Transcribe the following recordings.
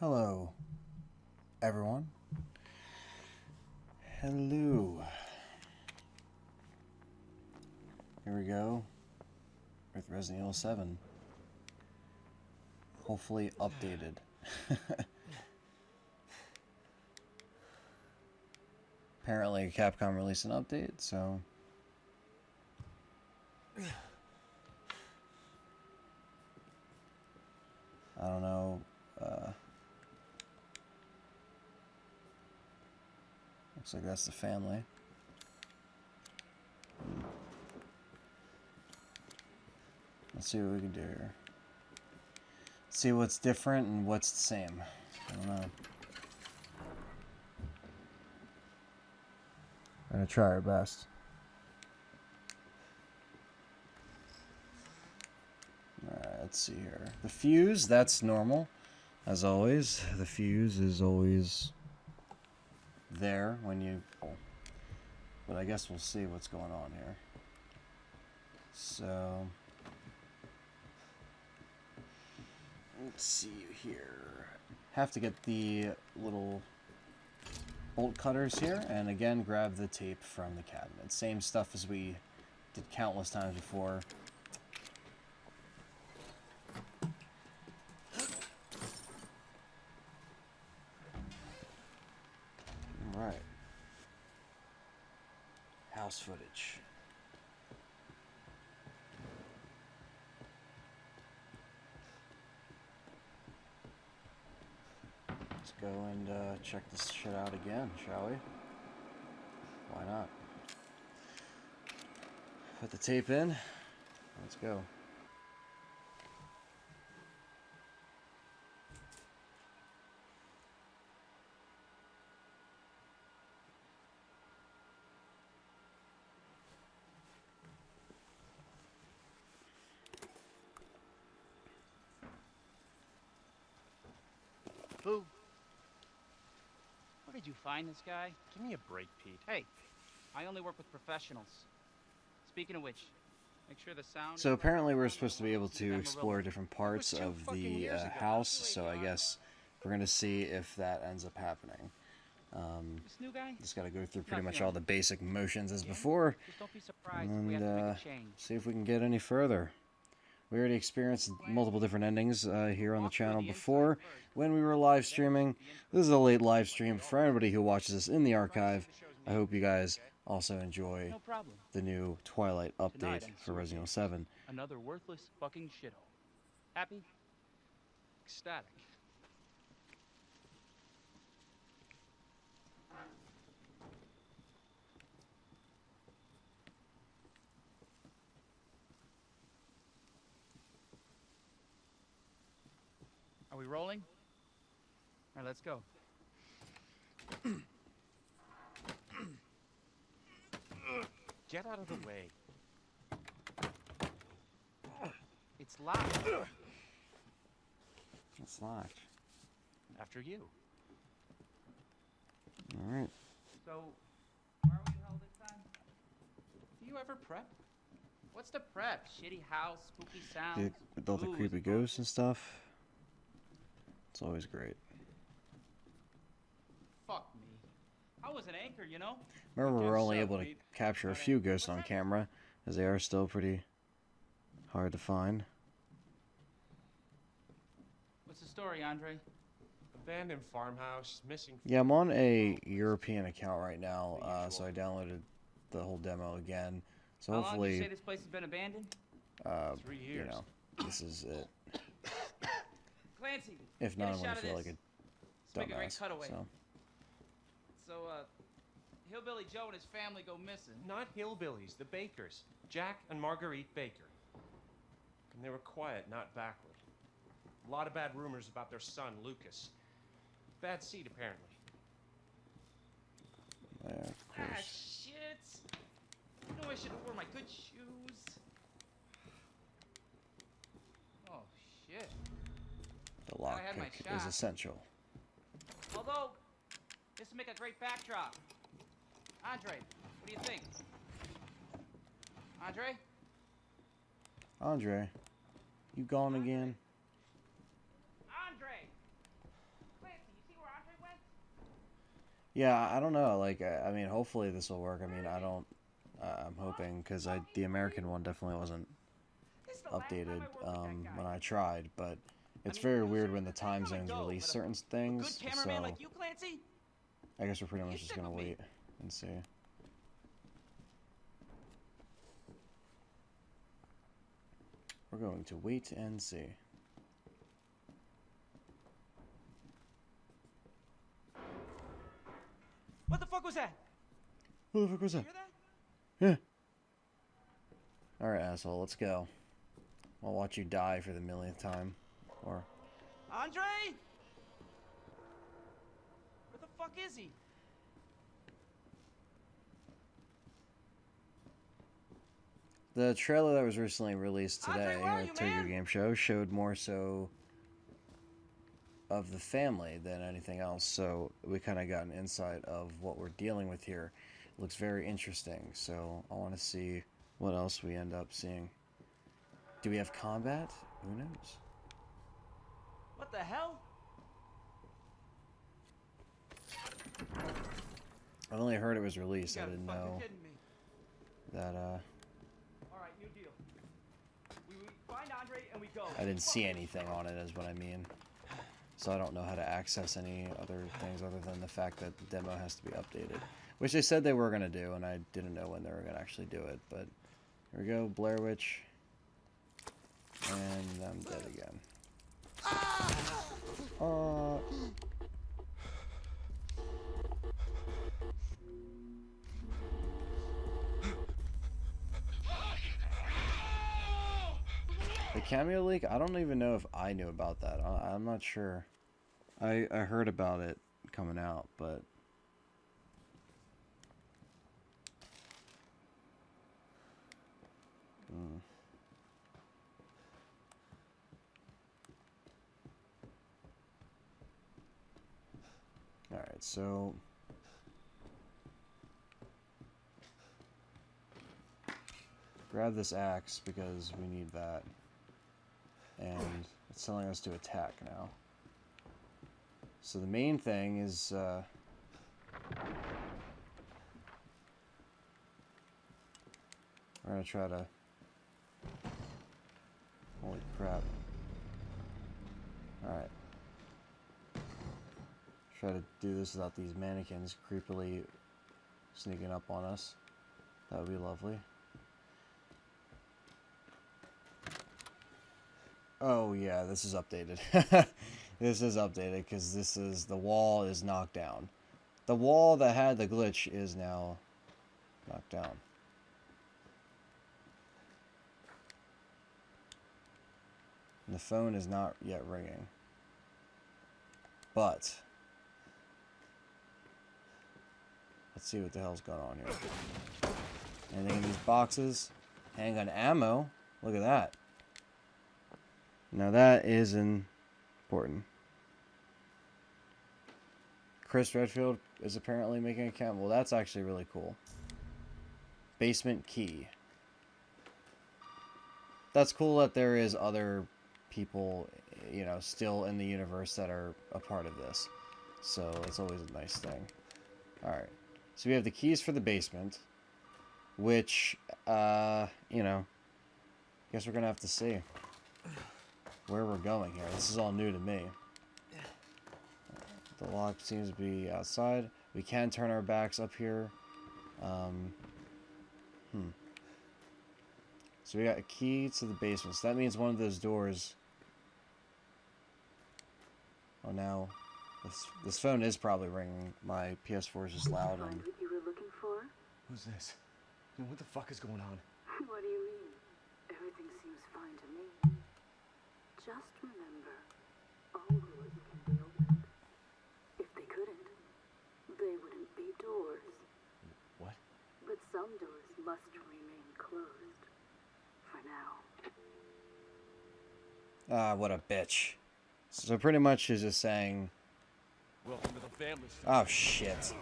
Hello, everyone. Hello. Here we go with Resident Evil 7. Hopefully updated. Apparently Capcom released an update, so... I don't know. Looks like that's the family. Let's see what we can do here. See what's different and what's the same. I don't know. We're gonna try our best. Alright, let's see here. The fuse, that's normal. As always. The fuse is always there when you... But I guess we'll see what's going on here. So... let's see here. Have to get the little bolt cutters here, and again grab the tape from the cabinet. Same stuff as we did countless times before. Alright. House footage. Let's go and check this shit out again, shall we? Why not? Put the tape in. Let's go. Boo. Where did you find this guy? Give me a break, Pete. Hey, I only work with professionals. Speaking of which, make sure the sound... So apparently we're supposed to be able to explore different parts of the house, so I guess we're going to see if that ends up happening. This new guy? Just got to go through pretty much all the basic motions as before, Just don't be surprised if we have to and make a change. see if we can get any further. We already experienced multiple different endings here on the channel before when we were live streaming. This is a late live stream for anybody who watches this in the archive. I hope you guys also enjoy No problem. the new Twilight update for Resident Evil 7. Another worthless fucking shithole. Happy? Ecstatic. Are we rolling? All right, let's go. Get out of the way. It's locked. It's locked. After you. Alright. So, where are we the hell this time? Do you ever prep? What's the prep? Shitty house, spooky sounds. With all the booze, creepy ghosts and stuff. It's always great. Fuck me. I was an anchor, you know? Remember, we were only Guess so, able to Pete. capture a few ghosts on camera, as they are still pretty hard to find. What's the story, Andre? Abandoned farmhouse, missing... Yeah, I'm on a European account right now, so I downloaded the whole demo again. So How long did you say hopefully, this place has been abandoned? 3 you years. know, this is it. Clancy, If get not, a I'm gonna shot of feel this. like Let's a make a great dumbass. cutaway. So, Hillbilly Joe and his family go missing. Not hillbillies, the Bakers. Jack and Marguerite Baker. And they were quiet, not backward. A lot of bad rumors about their son, Lucas. Bad seed, apparently. yeah, of Ah, course. shit. You know I should have worn my good shoes. Oh, shit. The I had my lockpick is shot. essential. Although, this would make a great backdrop. Andre, what do you think? Andre? Andre, you gone again? Andre! Yeah, I don't know. Like, I mean, hopefully this will work. I mean, I don't. I'm hoping because the American one definitely wasn't updated when I tried, but it's very weird when the time zones release certain things. So I guess we're pretty much just gonna wait and see. We're going to wait and see. What the fuck was that? Who the fuck was that? Hear that? Yeah. Alright, asshole, let's go. I'll watch you die for the millionth time. Or... Andre? Where the fuck is he? The trailer that was recently released today Andre, where are you, at Tokyo man? Game Show showed more so of the family than anything else, so we kind of got an insight of what we're dealing with here. It looks very interesting, so I want to see what else we end up seeing. Do we have combat? Who knows? What the hell? I've only heard it was released. You I gotta didn't fucking know kidding me. that Alright, new deal. We find Andre and we go. I didn't see anything on it, is what I mean. So I don't know how to access any other things other than the fact that the demo has to be updated. Which they said they were going to do, and I didn't know when they were going to actually do it. But here we go, Blair Witch. And I'm dead again. The cameo leak, I don't even know if I knew about that. I'm not sure. I heard about it coming out, but... Alright, so... grab this axe because we need that. And it's telling us to attack now. So the main thing is... we're gonna try to... holy crap. Alright. Try to do this without these mannequins creepily sneaking up on us. That would be lovely. Oh yeah, this is updated. This is updated because this is... the wall is knocked down. The wall that had the glitch is now knocked down. And the phone is not yet ringing. But let's see what the hell's going on here. Anything in these boxes? Handgun ammo. Look at that. Now that is important. Chris Redfield is apparently making a camp. Well, that's actually really cool. Basement key. That's cool that there is other people, you know, still in the universe that are a part of this. So it's always a nice thing. Alright. So we have the keys for the basement. Which, you know, guess we're gonna have to see where we're going here. This is all new to me. The lock seems to be outside. We can turn our backs up here. So we got a key to the basement. So that means one of those doors... oh, now this phone is probably ringing. My PS4 is just loud. Find And what you were looking for? Who's this? What the fuck is going on? What do you mean? Everything seems fine to me. Just remember, all doors can be opened. If they couldn't, they wouldn't be doors. What? But some doors must remain closed. For now. ah, what a bitch. So pretty much she's just saying, Welcome to the family. oh shit.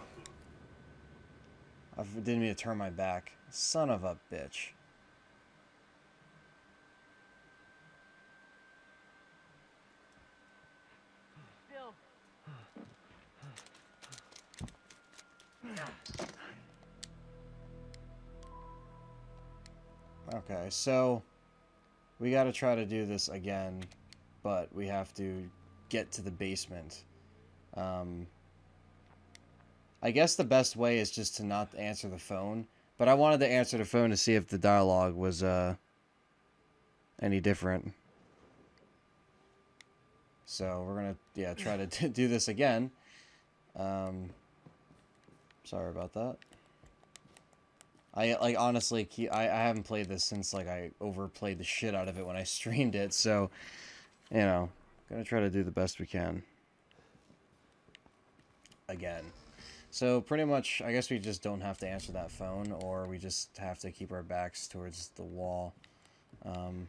I didn't mean to turn my back. Son of a bitch. Bill. Okay, so we got to try to do this again, but we have to get to the basement. I guess the best way is just to not answer the phone, but I wanted to answer the phone to see if the dialogue was any different. So we're gonna, yeah, try to do this again. Sorry about that. I honestly, I haven't played this since like I overplayed the shit out of it when I streamed it. So, you know, gonna try to do the best we can. Again. So pretty much, I guess we just don't have to answer that phone, or we just have to keep our backs towards the wall. Do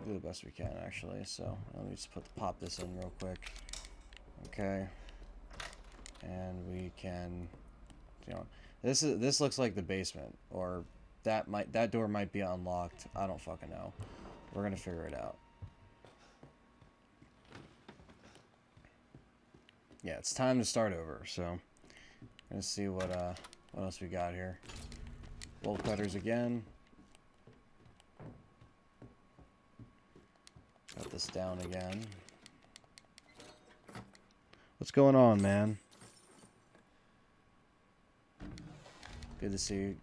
the best we can, actually. So let me just pop this in real quick. Okay, and we can, you know, this looks like the basement, or that door might be unlocked. I don't fucking know. We're gonna figure it out. Yeah, it's time to start over. So let's see what else we got here. Bolt cutters again. Got this down again. What's going on, man? Good to see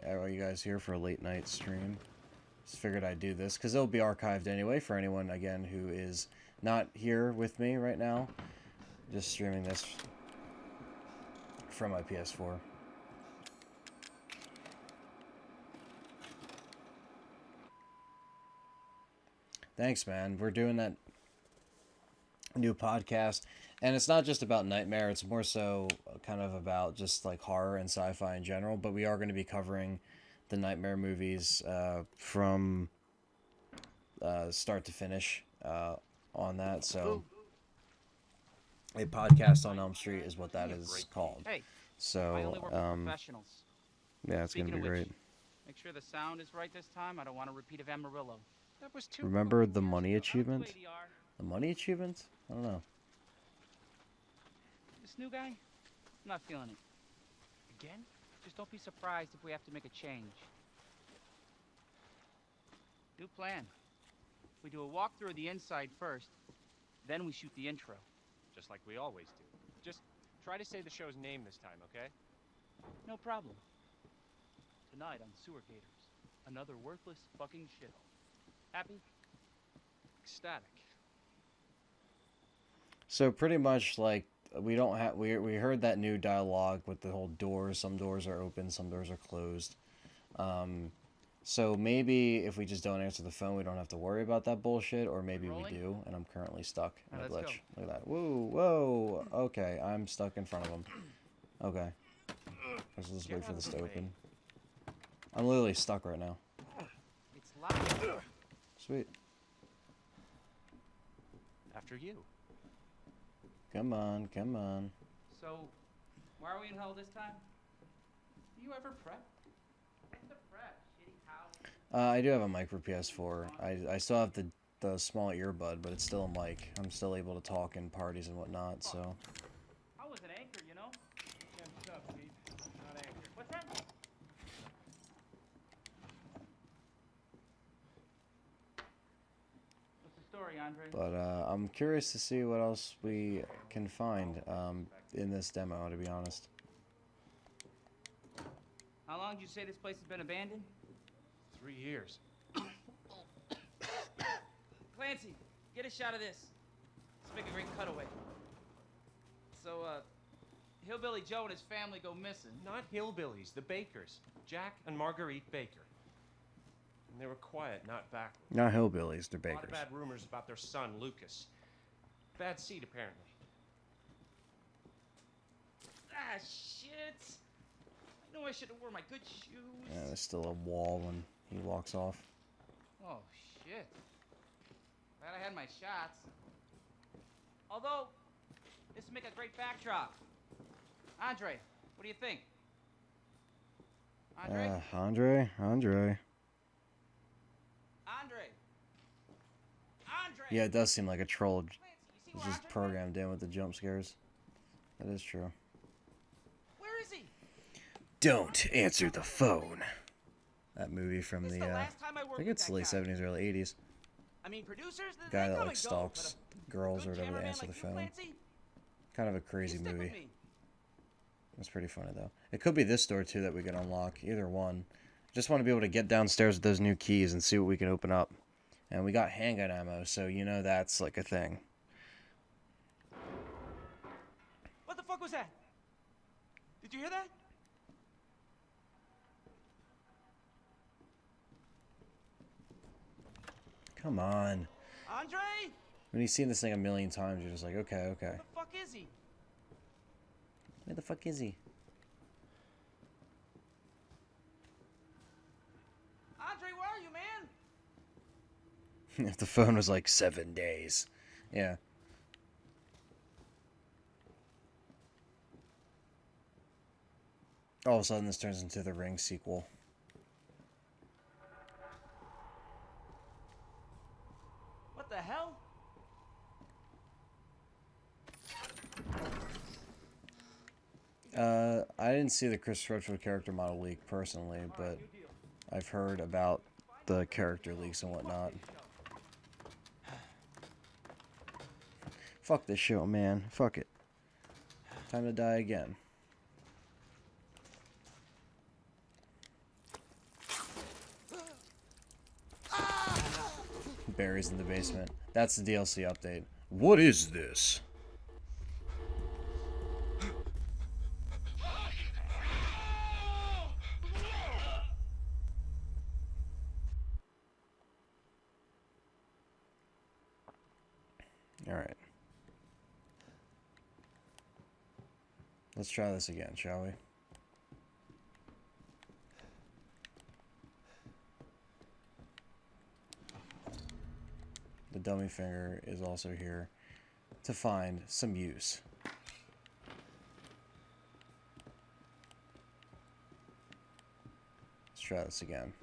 all you guys here for a late night stream. Just figured I'd do this because it'll be archived anyway for anyone, again, who is not here with me right now. Just streaming this from my PS4. Thanks, man. We're doing that new podcast, and it's not just about Nightmare. It's more so kind of about just like horror and sci-fi in general, but we are going to be covering the Nightmare movies from start to finish on that. So a podcast on Elm Street is what that is called. Hey, so I only work with professionals. yeah, it's going to be great. Make sure the sound is right this time. I don't want a repeat of Amarillo. That was too Remember the money Out of the way, achievement? DR. The money achievement? I don't know. This new guy? I'm not feeling it. Again? Just don't be surprised if we have to make a change. New plan. We do a walkthrough of the inside first, then we shoot the intro. Just like we always do. Just try to say the show's name this time, okay? No problem. Tonight on Sewer Gators, another worthless fucking shithole. Happy? Ecstatic. So pretty much like we don't have we heard that new dialogue with the whole doors. Some doors are open, some doors are closed. So maybe if we just don't answer the phone, we don't have to worry about that bullshit, or maybe we do, and I'm currently stuck in a Let's glitch. go. Look at that. Whoa. Okay, I'm stuck in front of him. Okay. Let's just wait for this to open. I'm literally stuck right now. It's loud. Sweet. After you. Come on, come on. So, why are we in hell this time? Do you ever prep? What's the prep? Shitty house? I do have a mic for PS4. I still have the small earbud, but it's still a mic. I'm still able to talk in parties and whatnot, so... I was an anchor, you know? What's up, Pete? Not anchored. What's that? What's the story, Andre? But I'm curious to see what else we can find in this demo, to be honest. How long did you say this place has been abandoned? 3 years. Clancy, get a shot of this. Let's make a great cutaway. So, Hillbilly Joe and his family go missing. Not hillbillies, the Bakers. Jack and Marguerite Baker. And they were quiet, not backward. Not hillbillies, they're A lot bakers. of bad rumors about their son, Lucas. Bad seed, apparently. Ah, shit. I know I should have worn my good shoes. Yeah, there's still a wall when he walks off. Oh, shit. Glad I had my shots. Although, this would make a great backdrop. Andre, what do you think? Andre? Andre? Andre? Yeah, it does seem like a troll Clancy, you see is where just Andre went? programmed in with the jump scares. That is true. Don't answer the phone. That movie from This the, the last time I I worked think with it's that late guy. 70s, early 80s. I mean, producers, Guy they that come like and go, stalks but girls a or good whatever to cameraman answer like the you, phone. Clancy, Kind of a you crazy stick movie. with me. It's pretty funny though. It could be this door too that we can unlock. Either one. Just want to be able to get downstairs with those new keys and see what we can open up. And we got handgun ammo, so you know that's like a thing. What the fuck was that? Did you hear that? Come on. Andre? When you've seen this thing a million times, you're just like, okay, okay. Where the fuck is he? Where the fuck is he? Andre, where are you, man? If the phone was like 7 days. Yeah. All of a sudden, this turns into the Ring sequel. What the hell? I didn't see the Chris Roachwood character model leak personally, but I've heard about the character leaks and whatnot. Fuck this show, man. Fuck it. Time to die again. Barry's in the basement. That's the DLC update. What is this? Alright. Let's try this again, shall we? The dummy finger is also here to find some use. Let's try this again.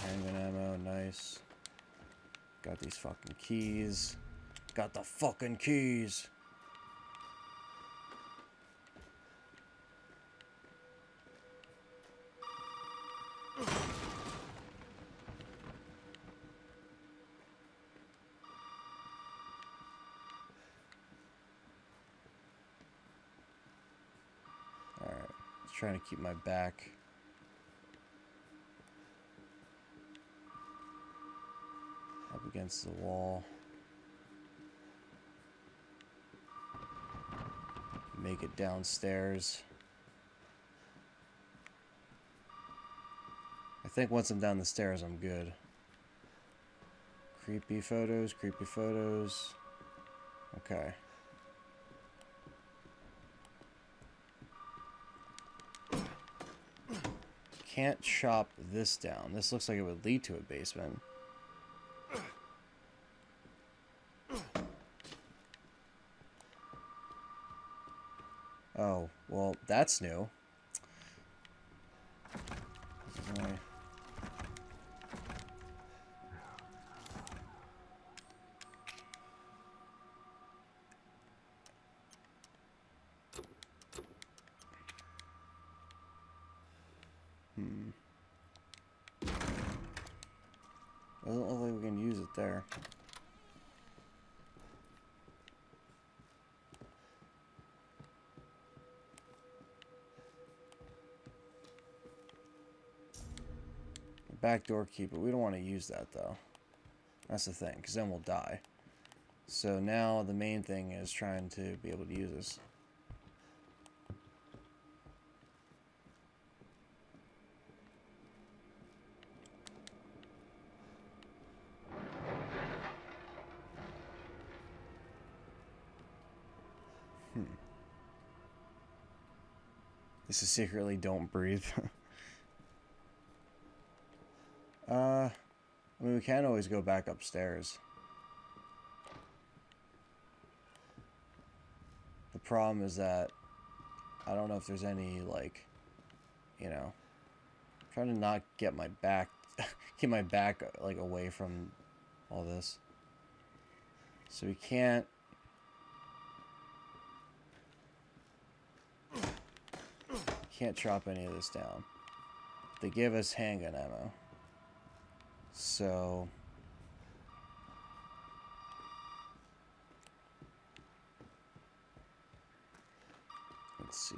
Handgun ammo, nice. Got these fucking keys. Got the fucking keys. Alright, let's try to keep my back. Up against the wall. Make it downstairs. I think once I'm down the stairs, I'm good. Creepy photos, creepy photos. Okay. Can't chop this down. This looks like it would lead to a basement. Oh, well, that's new. Doesn't look like we can use it there. Backdoor key, but we don't want to use that though. That's the thing, because then we'll die. So now the main thing is trying to be able to use this. This is secretly don't breathe. I mean, we can always go back upstairs. The problem is that I don't know if there's any, like, you know, I'm trying to not get my back, get my back, like, away from all this. So we can't. Can't chop any of this down. They give us handgun ammo. So let's see.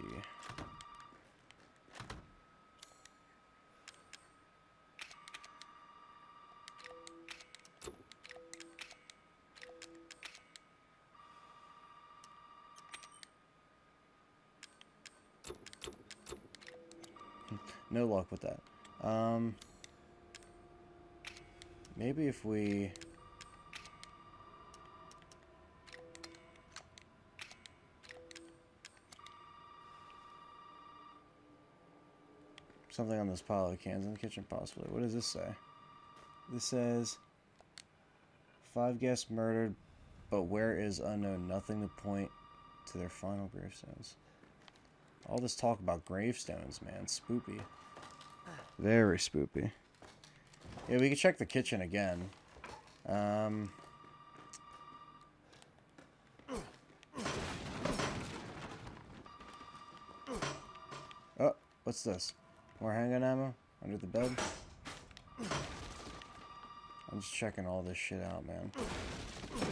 No luck with that. Maybe if we... Something on this pile of cans in the kitchen, possibly. What does this say? This says... 5 guests murdered, but where is unknown? Nothing to point to their final gravestones. All this talk about gravestones, man. Spoopy. Very spoopy. Yeah, we can check the kitchen again. Oh, what's this? More handgun ammo? Under the bed? I'm just checking all this shit out, man.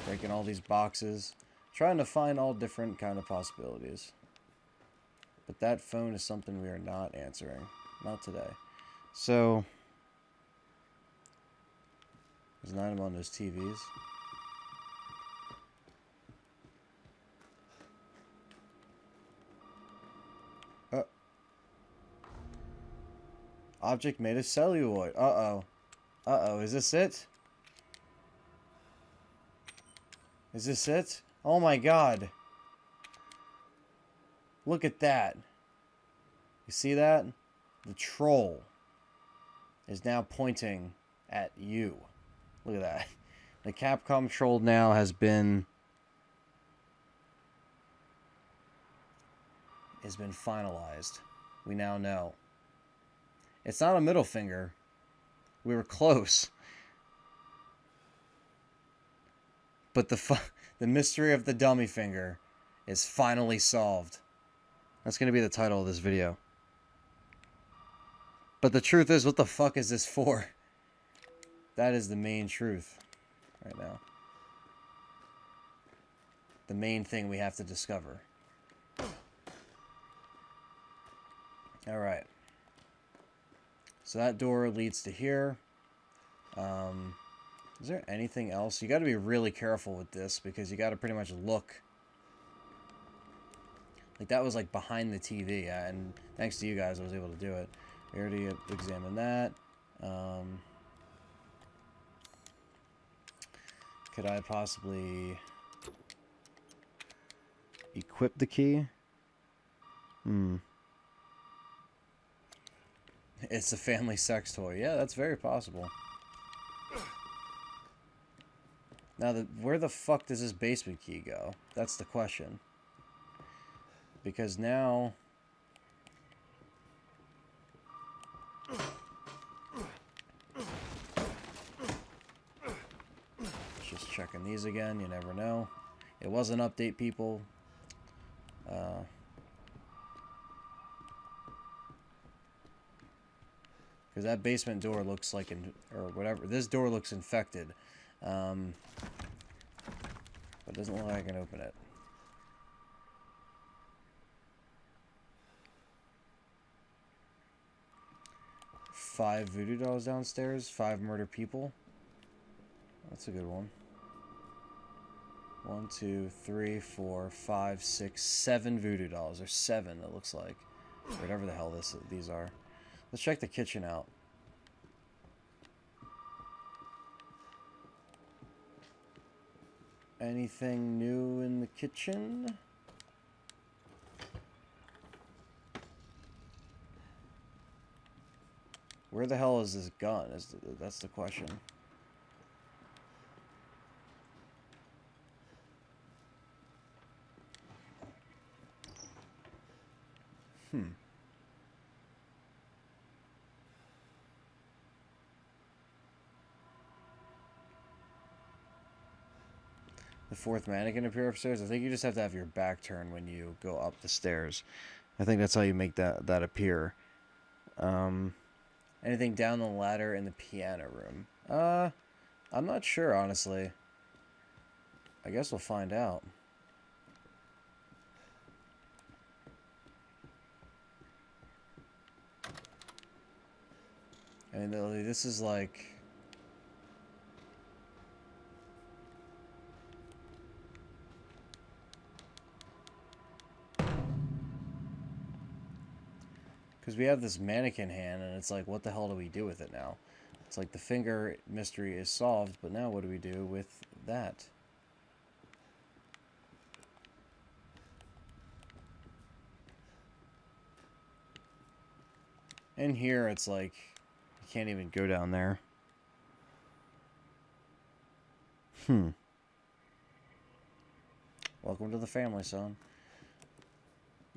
Breaking all these boxes. Trying to find all different kind of possibilities. But that phone is something we are not answering. Not today. So, there's an item on those TVs. Object made of celluloid. Uh-oh. Uh-oh, is this it? Is this it? Oh my god. Look at that. You see that? The troll is now pointing at you. Look at that. The Capcom troll now has been finalized. We now know. It's not a middle finger. We were close. But the mystery of the dummy finger is finally solved. That's going to be the title of this video. But the truth is, what the fuck is this for? That is the main truth right now. The main thing we have to discover. Alright. So that door leads to here. Is there anything else? You got to be really careful with this because you got to pretty much look. Like that was like behind the TV, and thanks to you guys I was able to do it. We already examined that. Could I possibly equip the key? It's a family sex toy. Yeah, that's very possible. Now, where the fuck does this basement key go? That's the question. Because now... Just checking these again, you never know. It was an update, people. Because that basement door looks like, or whatever, this door looks infected. But it doesn't look like I can open it. Five voodoo dolls downstairs, 5 murder people. That's a good one. 1, 2, 3, 4, 5, 6, 7 voodoo dolls. There's 7, it looks like. Whatever the hell these are. Let's check the kitchen out. Anything new in the kitchen? Where the hell is this gun? That's the question. Hmm. The fourth mannequin appear upstairs. I think you just have to have your back turned when you go up the stairs. I think that's how you make that appear. Anything down the ladder in the piano room? I'm not sure, honestly. I guess we'll find out. I mean, this is like... Because we have this mannequin hand, and it's like, what the hell do we do with it now? It's like the finger mystery is solved, but now what do we do with that? In here, it's like, you can't even go down there. Welcome to the family, son.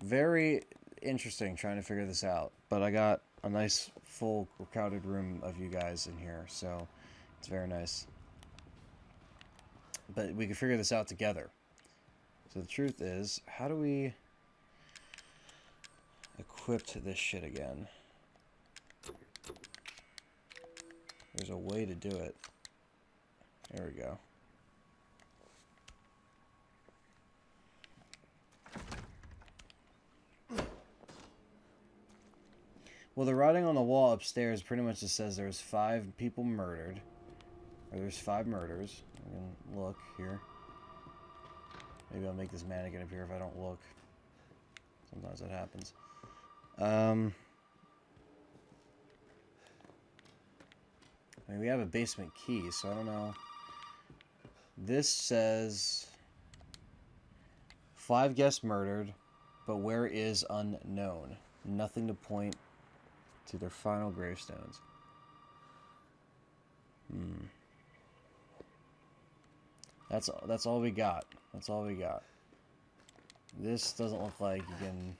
Very interesting trying to figure this out, but I got a nice full crowded room of you guys in here, so it's very nice. But we can figure this out together. So the truth is, how do we equip this shit again? There's a way to do it. There we go. Well, the writing on the wall upstairs pretty much just says there's 5 people murdered. Or there's 5 murders. I can look here. Maybe I'll make this mannequin appear if I don't look. Sometimes that happens. I mean, we have a basement key, so I don't know. This says 5 guests murdered, but where is unknown. Nothing to point to their final gravestones. That's all we got. That's all we got. This doesn't look like you can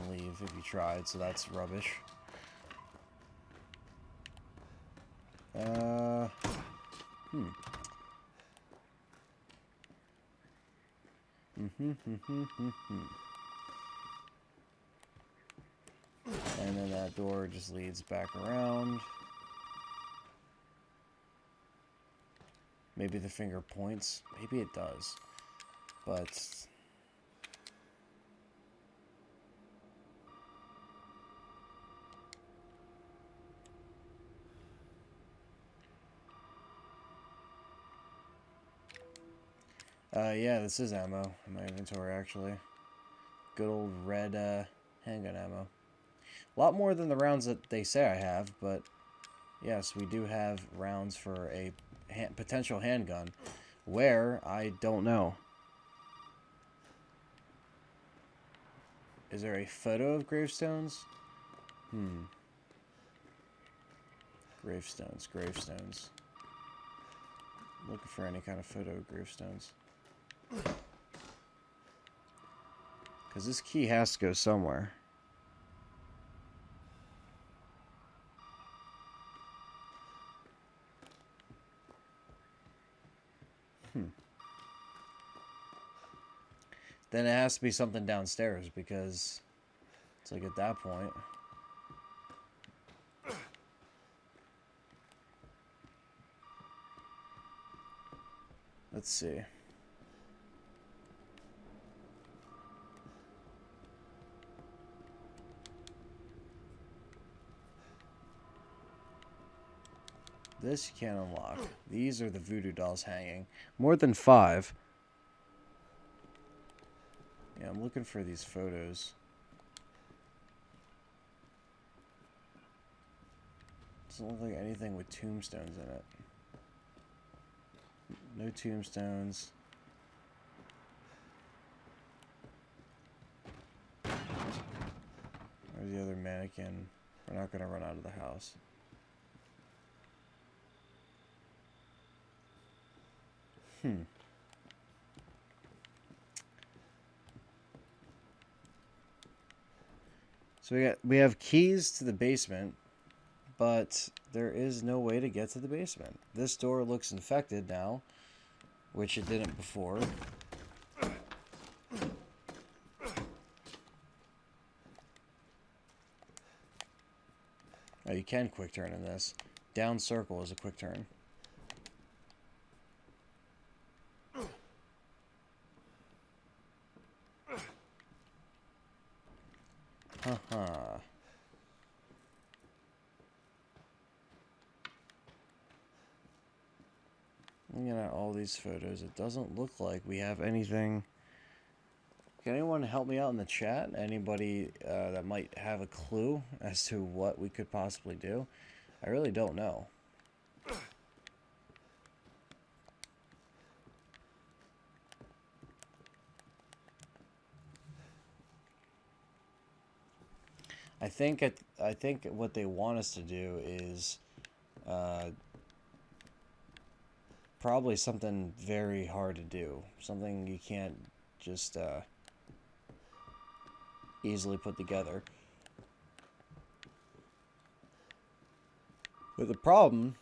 leave if you tried, so that's rubbish. And then that door just leads back around. Maybe the finger points. Maybe it does. But... yeah, this is ammo in my inventory, actually. Good old red, handgun ammo. A lot more than the rounds that they say I have, but yes, we do have rounds for a potential handgun. Where? I don't know. Is there a photo of gravestones? Gravestones. Looking for any kind of photo of gravestones. Because this key has to go somewhere. Then it has to be something downstairs, because it's like at that point. Let's see. This you can't unlock. These are the voodoo dolls hanging. More than 5. Yeah, I'm looking for these photos. Doesn't look like anything with tombstones in it. No tombstones. There's the other mannequin. We're not going to run out of the house. So we have keys to the basement, but there is no way to get to the basement. This door looks infected now, which it didn't before. Oh, you can quick turn in this. Down circle is a quick turn. Haha. Looking at all these photos, it doesn't look like we have anything. Can anyone help me out in the chat? Anybody that might have a clue as to what we could possibly do? I really don't know. I think what they want us to do is probably something very hard to do. Something you can't just easily put together. But the problem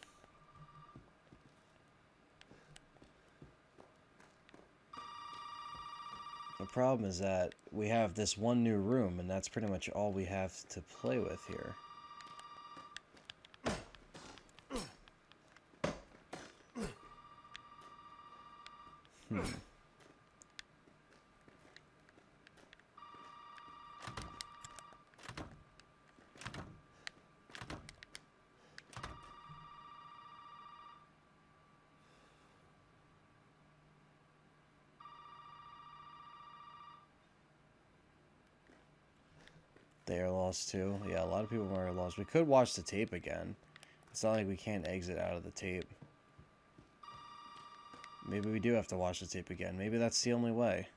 is that we have this one new room, and that's pretty much all we have to play with here. They are lost too. Yeah, a lot of people are lost. We could watch the tape again. It's not like we can't exit out of the tape. Maybe we do have to watch the tape again. Maybe that's the only way.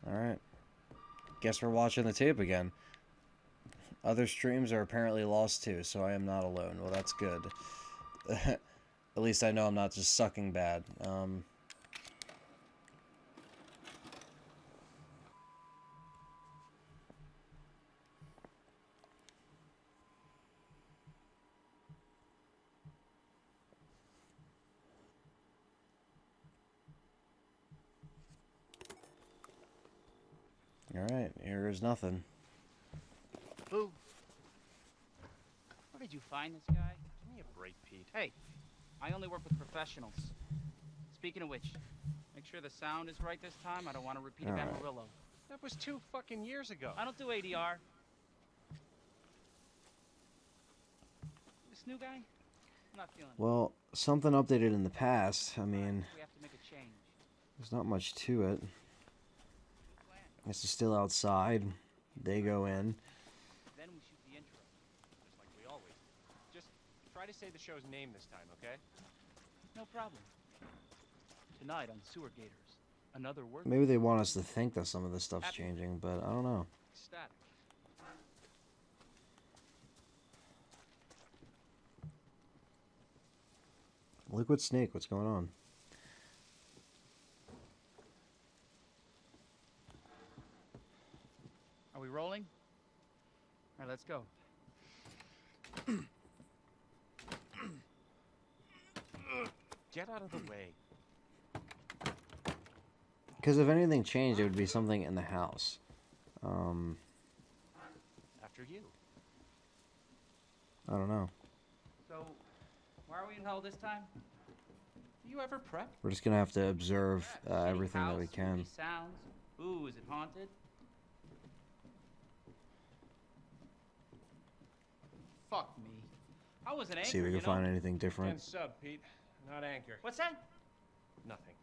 Alright. Guess we're watching the tape again. Other streams are apparently lost too, so I am not alone. Well, that's good. At least I know I'm not just sucking bad. Alright, here is nothing. Boo. Where did you find this guy? Give me a break, Pete. Hey, I only work with professionals. Speaking of which, make sure the sound is right this time. I don't want to repeat All right. Amarillo. That was 2 fucking years ago. I don't do ADR. This new guy? I'm not feeling it. Well, something updated in the past. I mean, We have to make a change. there's not much to it. This is still outside. They go in. Then we shoot the intro. Just like we always do. Just try to say the show's name this time, okay? No problem. Tonight on Sewer Gators, another word. Maybe they want us to think that some of this stuff's changing, but I don't know. Static. Liquid Snake, what's going on? Are we rolling? All right, let's go. Get out of the way. Because if anything changed, it would be something in the house. After you. I don't know. So, why are we in hell this time? Do you ever prep? We're just gonna have to observe Any everything that house, we can. movie sounds. Ooh, is it haunted? Fuck me. I was an anchor, See if we can you know? find anything different. And sub, Pete. Not anchor. What's that? Nothing.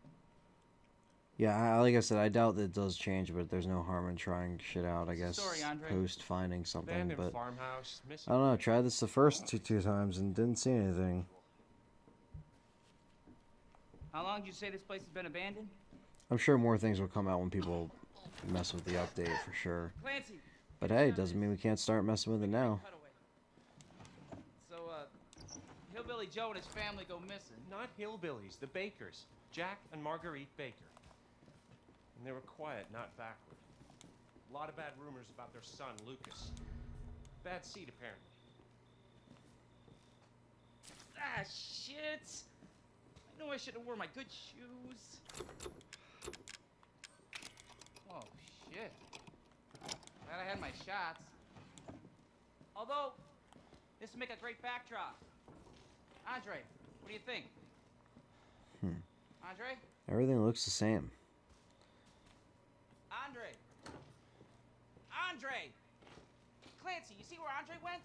Yeah, like I said, I doubt that it does change, but there's no harm in trying shit out, I guess, Sorry, Andre. post finding something, Abandoned but farmhouse. Missing. I don't know, tried this the first two times and didn't see anything. How long did you say this place has been abandoned? I'm sure more things will come out when people mess with the update, for sure. Clancy. But hey, doesn't mean we can't start messing with it now. Cutaway. So, Hillbilly Hillbilly Joe and his family go missing. Not hillbillies, the Bakers. Jack and Marguerite Baker. And they were quiet, not backward. A lot of bad rumors about their son, Lucas. Bad seed, apparently. Ah, shit! I knew I should have worn my good shoes. Oh, shit. Glad I had my shots. Although, this would make a great backdrop. Andre, what do you think? Andre? Everything looks the same. Andre! Andre! Clancy, you see where Andre went?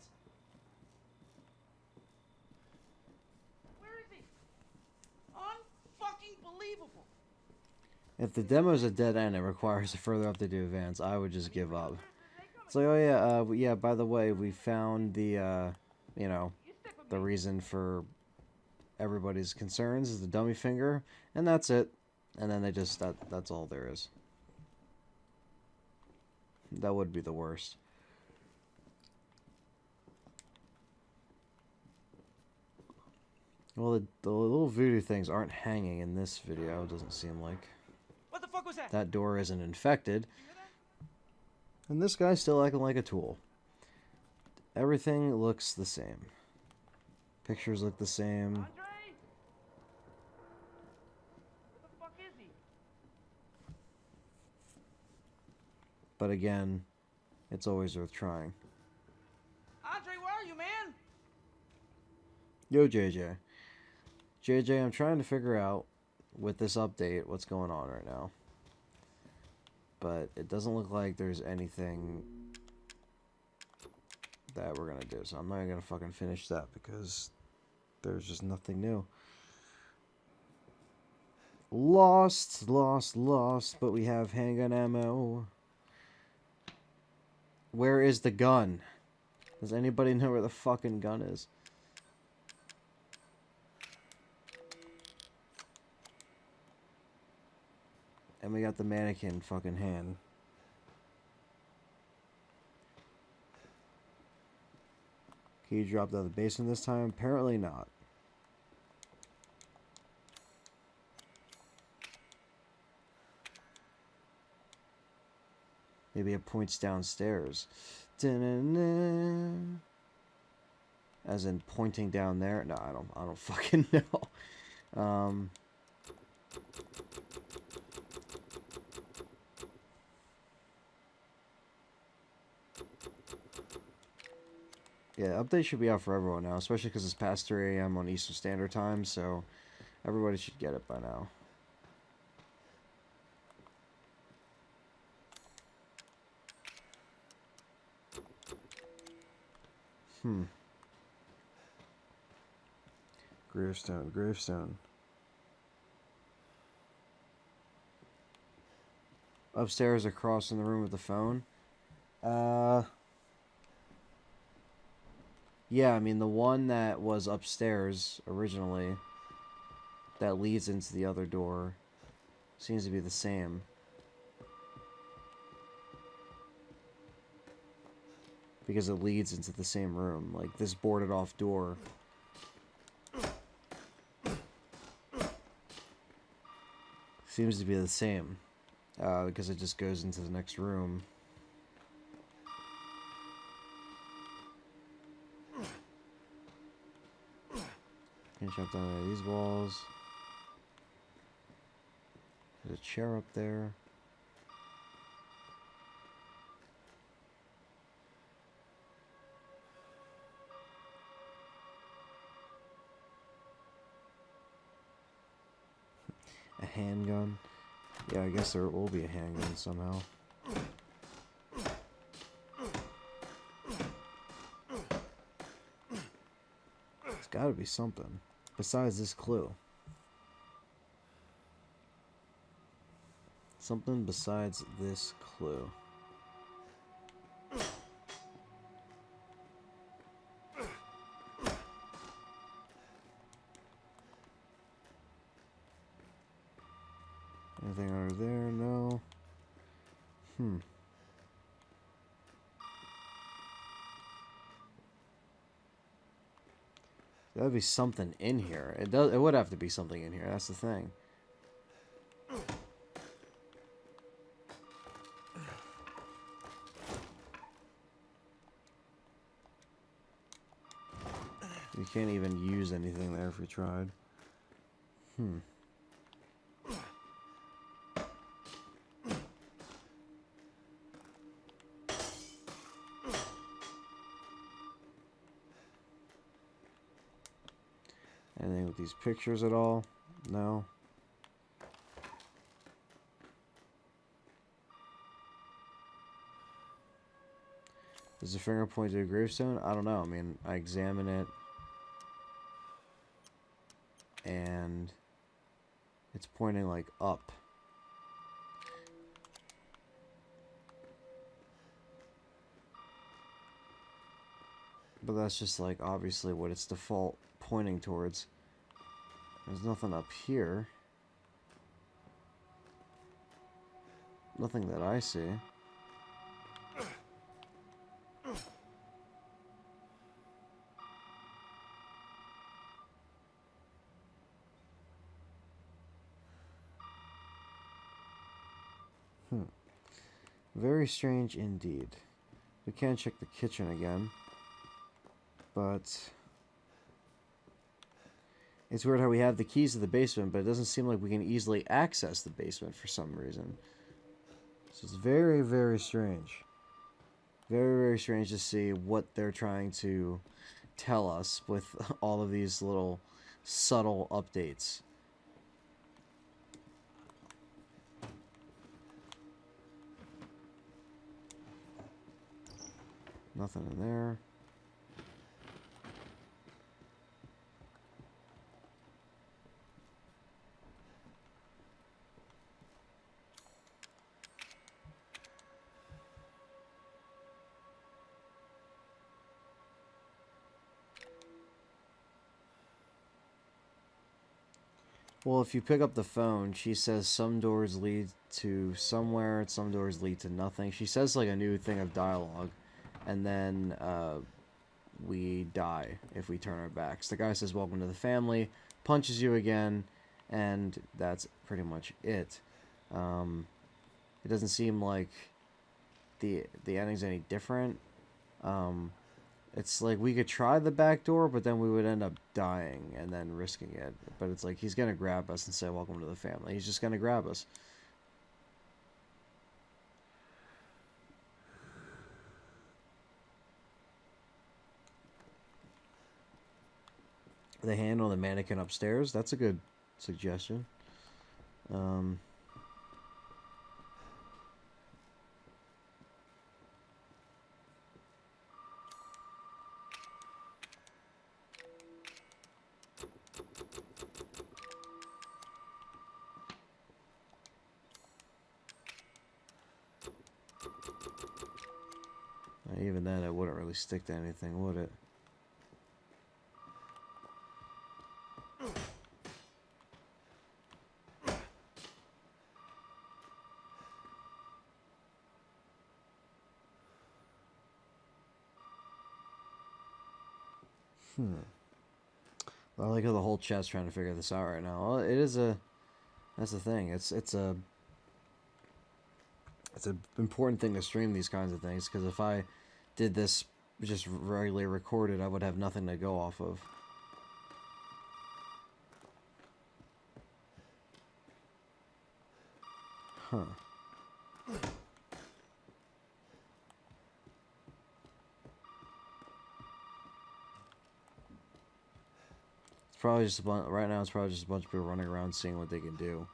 Where is he? Unfucking believable! If the demo's a dead end, it requires a further update to advance, I would just give up. It's like, oh yeah, by the way, we found the, you know, the reason for everybody's concerns is the dummy finger, and that's it. And then they just, that's all there is. That would be the worst. Well, the little voodoo things aren't hanging in this video, it doesn't seem like. What the fuck was that? That door isn't infected. And this guy's still acting like a tool. Everything looks the same. Pictures look the same. Andre? Where the fuck is he? But again, it's always worth trying. Andre, where are you, man? Yo, JJ. JJ, I'm trying to figure out, with this update, what's going on right now. But it doesn't look like there's anything that we're gonna do. So I'm not gonna fucking finish that because there's just nothing new. Lost, but we have handgun ammo. Where is the gun? Does anybody know where the fucking gun is? And we got the mannequin fucking hand. Can you drop out of the basement this time? Apparently not. Maybe it points downstairs. Da-na-na. As in pointing down there? No, I don't fucking know. Yeah, update should be out for everyone now, especially because it's past 3 AM on Eastern Standard Time, so everybody should get it by now. Gravestone. Upstairs across in the room with the phone. Yeah, I mean, the one that was upstairs originally that leads into the other door seems to be the same. Because it leads into the same room. Like, this boarded off door. Seems to be the same. Because it just goes into the next room. Can't jump down any of these walls. There's a chair up there. A handgun. Yeah, I guess there will be a handgun somehow. There's gotta be something besides this clue. Something besides this clue. Anything under there? No. There'd be something in here. It does. It would have to be something in here. That's the thing. You can't even use anything there if you tried. Anything with these pictures at all? No. Does the finger point to a gravestone? I don't know. I mean, I examine it, and it's pointing like up. But that's just like obviously what its default pointing towards. There's nothing up here. Nothing that I see. Very strange indeed. We can check the kitchen again. But it's weird how we have the keys to the basement, but it doesn't seem like we can easily access the basement for some reason. So it's very, very strange. Very, very strange to see what they're trying to tell us with all of these little subtle updates. Nothing in there. Well, if you pick up the phone, she says some doors lead to somewhere, some doors lead to nothing. She says like a new thing of dialogue, and then we die if we turn our backs. The guy says, "Welcome to the family," punches you again, and that's pretty much it. It doesn't seem like the ending's any different. It's like we could try the back door, but then we would end up dying and then risking it. But it's like he's gonna grab us and say, "Welcome to the family." He's just gonna grab us. The hand on the mannequin upstairs, that's a good suggestion. Even then, it wouldn't really stick to anything, would it? I like how the whole chat's trying to figure this out right now. Well, it is a... That's the thing. It's an important thing to stream these kinds of things, because if I did this just regularly recorded, I would have nothing to go off of. Huh. It's probably just a bunch, right now it's probably just a bunch of people running around seeing what they can do.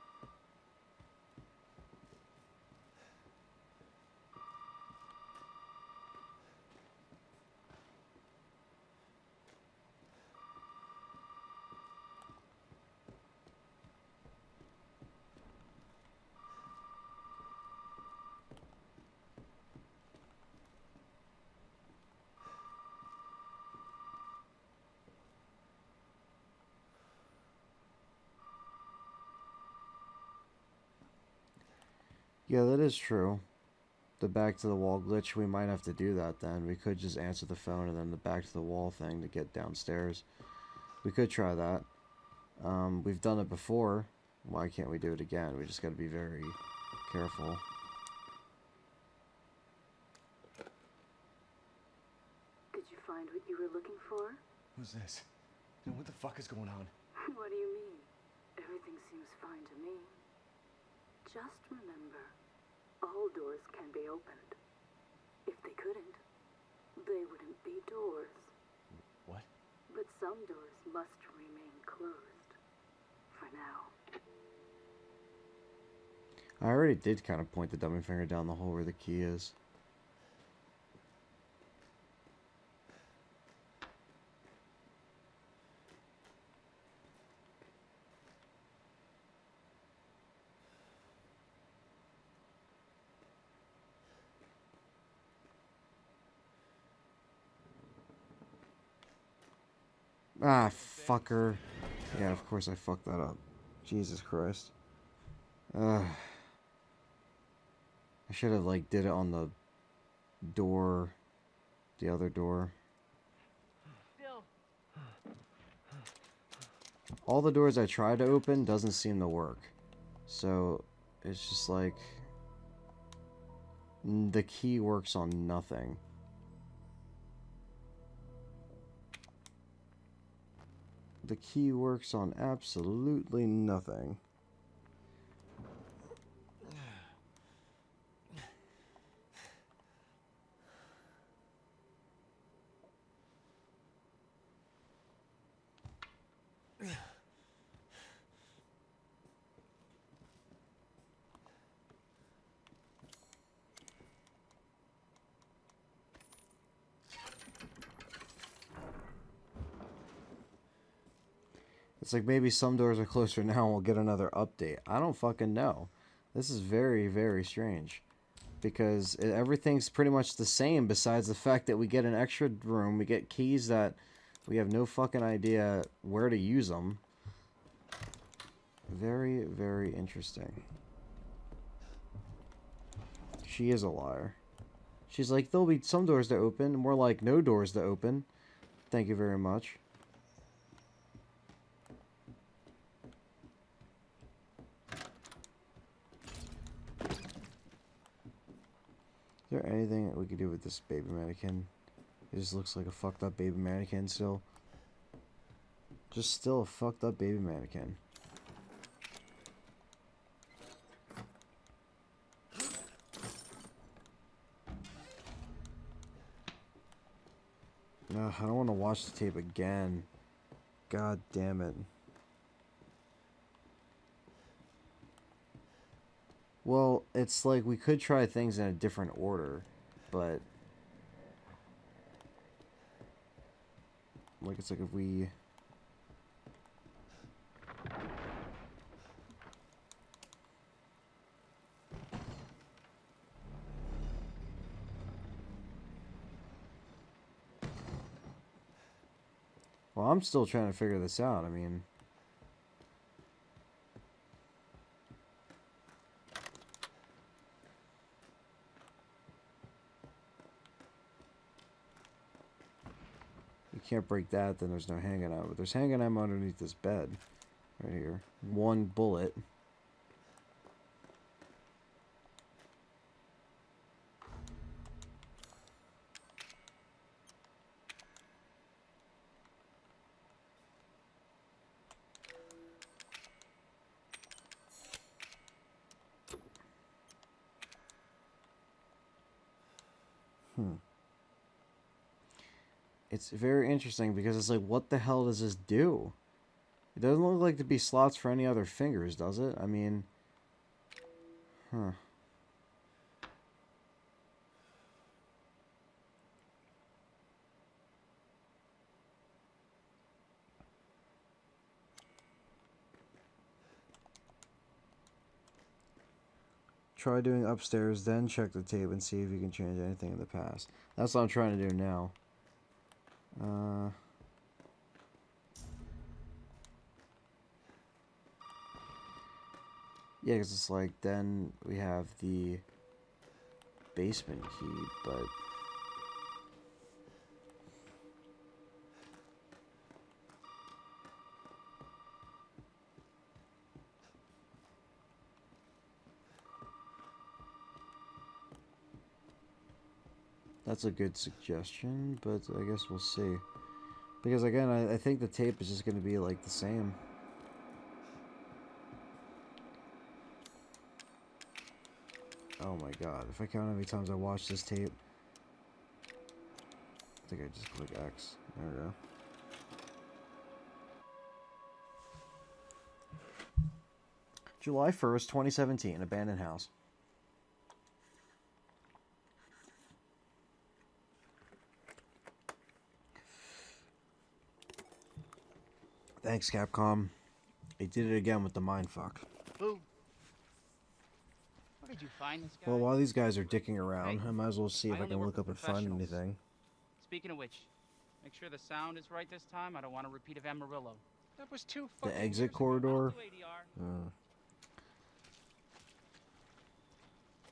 Yeah, that is true. The back to the wall glitch, we might have to do that then. We could just answer the phone and then the back to the wall thing to get downstairs. We could try that. We've done it before. Why can't we do it again? We just gotta be very careful. Did you find what you were looking for? Who's this? And what the fuck is going on? What do you mean? Everything seems fine to me. Just remember, all doors can be opened. If they couldn't, they wouldn't be doors. What? But some doors must remain closed. For now. I already did kind of point the dummy finger down the hole where the key is. Ah, fucker. Yeah, of course I fucked that up. Jesus Christ. I should have, like, did it on the door. The other door. Bill. All the doors I try to open doesn't seem to work. So, it's just like... the key works on nothing. The key works on absolutely nothing. It's like maybe some doors are closer now and we'll get another update. I don't fucking know. This is very, very strange. Because everything's pretty much the same besides the fact that we get an extra room. We get keys that we have no fucking idea where to use them. Very, very interesting. She is a liar. She's like, there'll be some doors to open. More like no doors to open. Thank you very much. Is there anything that we could do with this baby mannequin? It just looks like a fucked up baby mannequin still. Just still a fucked up baby mannequin. No, I don't want to watch the tape again. God damn it. Well, it's like we could try things in a different order, but like it's like if we Well, I'm still trying to figure this out. I mean, you can't break that, then there's no handgun ammo. But there's handgun ammo underneath this bed. Right here. One bullet. It's very interesting because it's like, what the hell does this do? It doesn't look like to be slots for any other fingers, does it? I mean, huh. Try doing upstairs, then check the tape and see if you can change anything in the past. That's what I'm trying to do now. Yeah, because it's like, then we have the basement key, but That's a good suggestion, but I guess we'll see. Because again, I think the tape is just going to be like the same. Oh my god, if I count how many times I watched this tape. I think I just click X. There we go. July 1st, 2017, abandoned house. Thanks, Capcom. They did it again with the mindfuck. Boo. Where did you find this guy? Well, while these guys are dicking around, Hey, I might as well see if I only can work look up with and find professionals. anything. Speaking of which, make sure the sound is right this time. I don't want a repeat of Amarillo. That was 2 The fucking exit years ago. corridor. Do ADR.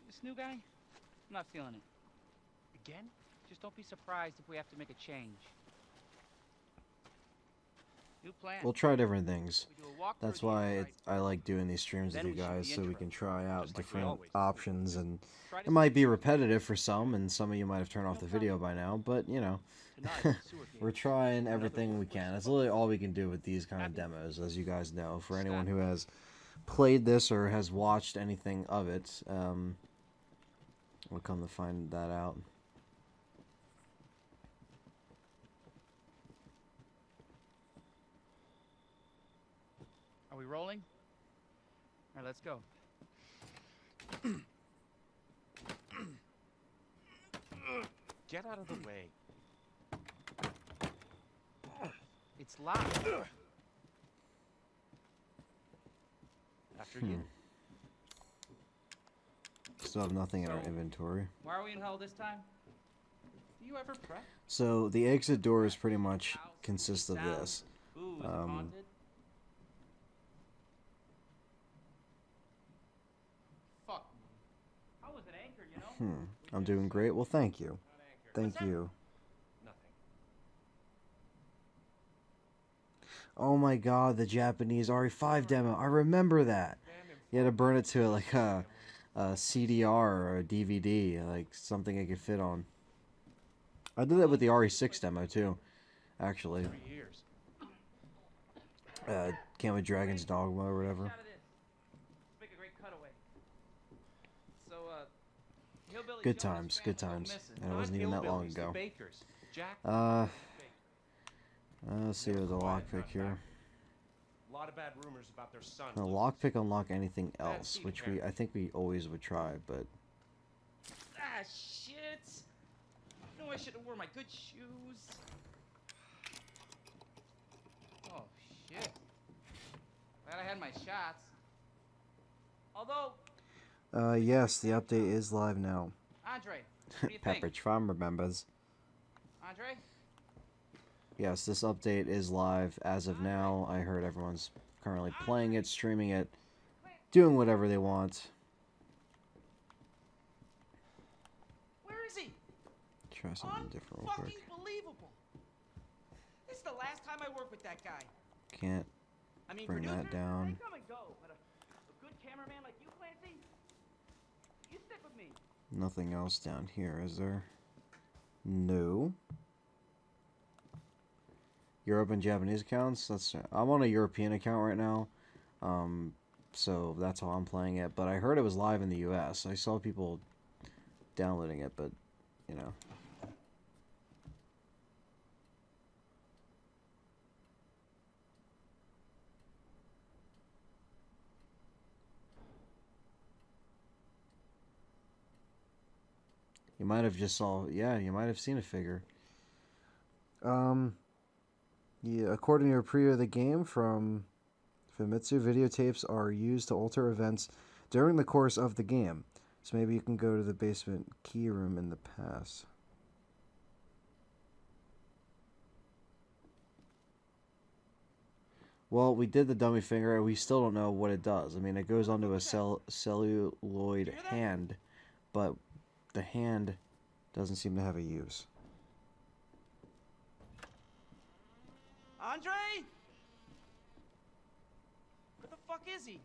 This new guy? I'm not feeling it. Again? Just don't be surprised if we have to make a change. New plan. We'll try different things. We do a walk That's through the why inside. I like doing these streams with Then you we shoot guys, the so we intro. can try out Just like we different always do. options, and Try to it might see be repetitive for some, and some of you might have turned off the video by now, but you know, tonight, sewer we're gate. trying everything we can. That's literally all we can do with these kind of demos, as you guys know. For anyone who has played this or has watched anything of it, we'll come to find that out. Are we rolling? All right, let's go. Get out of the way. It's locked. After you. Still have nothing in our So- inventory. Why are we in hell this time? Do you ever prep? So the exit doors pretty much consist of this. Ooh, is it Um, haunted? Fuck me. I was an anchor, you know? I'm doing great. Well, thank you. Not anchored. Thank What's that? you. Nothing. Oh my god, the Japanese RE5 demo. I remember that. You had to burn it to like a CDR or a DVD, like something it could fit on. I did that with the RE6 demo too, actually. 3 years. Came with Dragon's Dogma or whatever. Shot of this. Let's make a great cutaway. So, Hillbilly Good Jonas times, fans good will go times. missing. And it wasn't even that long Hillbillies, the ago. Bakers. Jack. Let's see with the lockpick here. A lot of bad rumors about their son. The lockpick unlock anything else, which I think we always would try, but Ah, shit. I know I should have worn my good shoes. Oh, shit. Glad I had my shots. Although, yes, the update is live now. Andre, what do you think? Pepperidge Farm remembers. Andre? Yes, this update is live as of now. I heard everyone's currently playing it, streaming it, doing whatever they want. Where is he? Try something different real quick. Unfucking believable. This is the last time I work with that guy. Can't I mean, bring that producers, down. they come and go, but a good cameraman like you, Clancy, you stick with me. Nothing else down here, is there? No. Europe and Japanese accounts. I'm on a European account right now, so that's how I'm playing it. But I heard it was live in the U.S. I saw people downloading it, but you know. You might have just saw, yeah, you might have seen a figure. Yeah, according to a preview of the game from Famitsu, videotapes are used to alter events during the course of the game. So maybe you can go to the basement key room in the past. Well, we did the dummy finger, and we still don't know what it does. I mean, it goes onto a celluloid hand, but the hand doesn't seem to have a use. Andre? Where the fuck is he?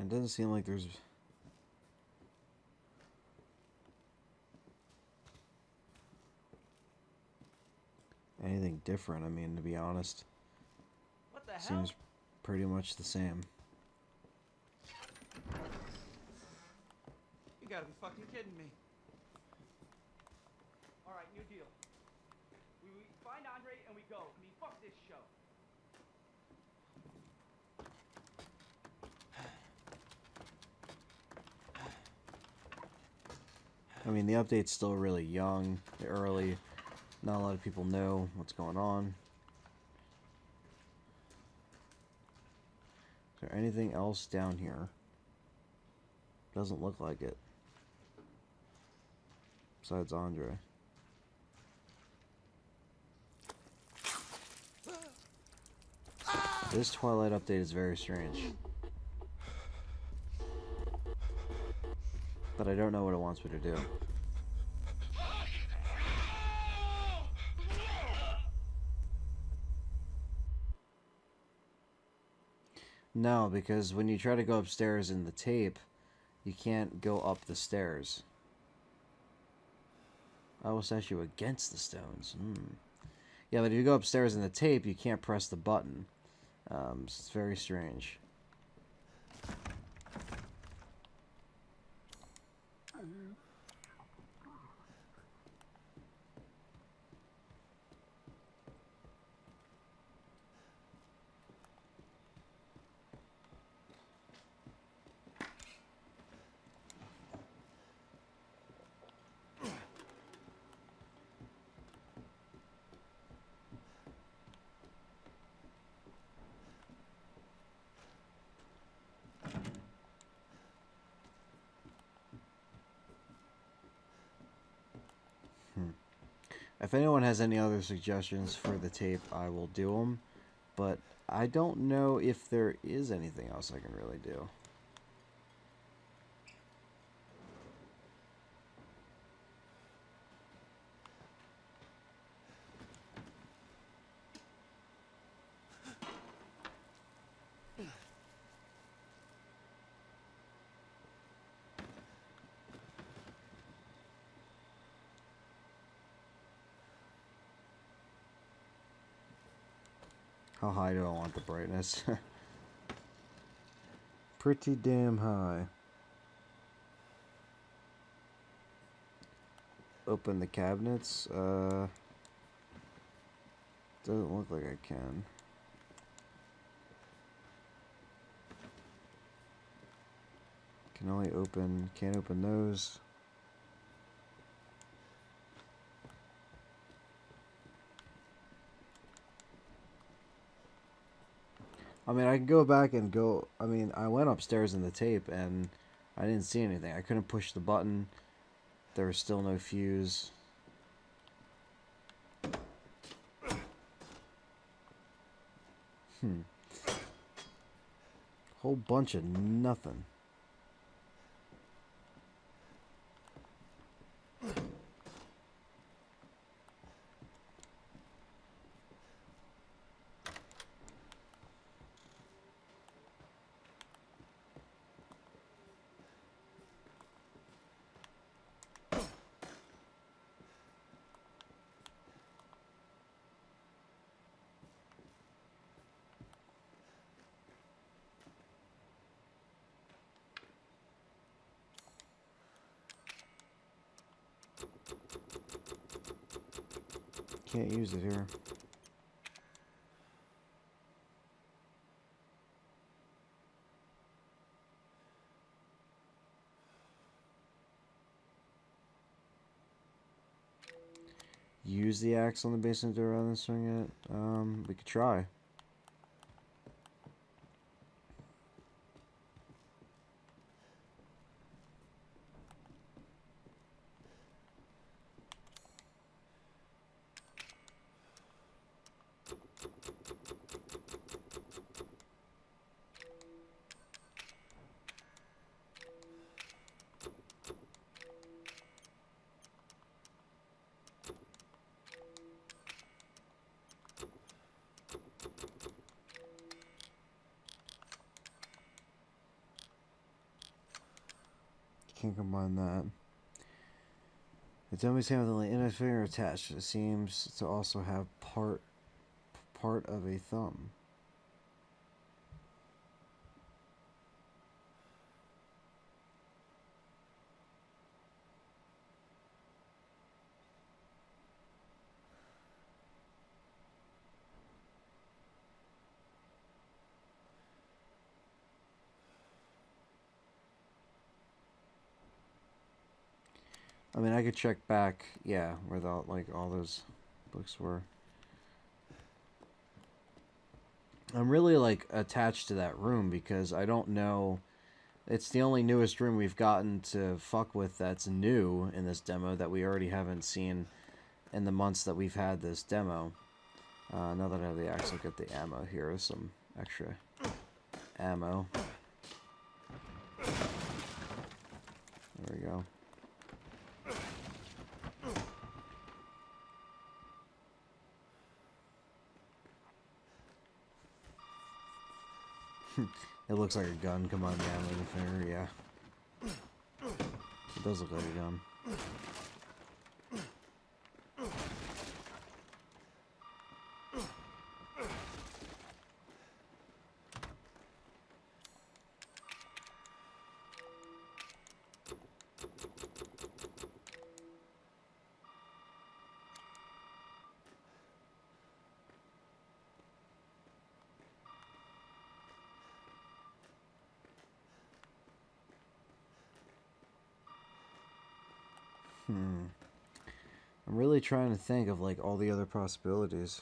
It doesn't seem like there's anything different. I mean, to be honest, What the hell? seems pretty much the same. You gotta be fucking kidding me. Alright, new deal. We find Andre and we go. I mean, fuck this show. I mean, the update's still really young, early. Not a lot of people know what's going on. Is there anything else down here? Doesn't look like it. Besides Andre. This Twilight update is very strange. But I don't know what it wants me to do. No, because when you try to go upstairs in the tape, you can't go up the stairs. I will set you against the stones. Yeah, but if you go upstairs in the tape, you can't press the button. It's very strange. If anyone has any other suggestions for the tape, I will do them. But I don't know if there is anything else I can really do. How high do I want the brightness? Pretty damn high. Open the cabinets. Doesn't look like I can. Can only open, can't open those. I mean, I can go back and go. I mean, I went upstairs in the tape and I didn't see anything. I couldn't push the button. There was still no fuse. Whole bunch of nothing. Can't use it here. Use the axe on the basement door rather than swing it. We could try. can't combine that. The dummy's hand with only index finger attached. It seems to also have part of a thumb. I mean, I could check back, yeah, where the, like, all those books were. I'm really, like, attached to that room because I don't know. It's the only newest room we've gotten to fuck with that's new in this demo that we already haven't seen in the months that we've had this demo. Now that I have the axe, look at the ammo here. Some extra ammo. There we go. It looks like a gun. Come on, down with the finger, yeah. It does look like a gun. I'm really trying to think of, like, all the other possibilities.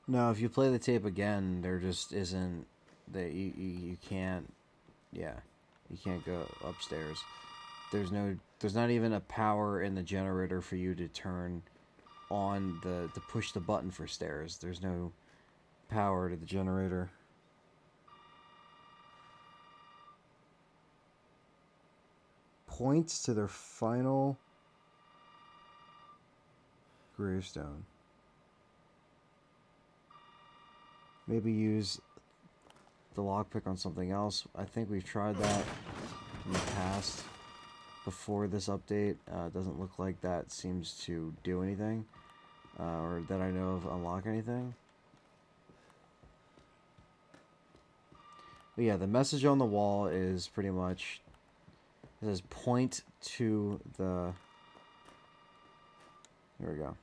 No, if you play the tape again, there just isn't that you can't, yeah, you can't go upstairs. There's not even a power in the generator for you to turn on to push the button for stairs. There's no power to the generator. Points to their final gravestone. Maybe use the lockpick on something else. I think we've tried that in the past before this update. It doesn't look like that seems to do anything, or that I know of unlock anything. But yeah, the message on the wall is pretty much, it says point to the, there we go.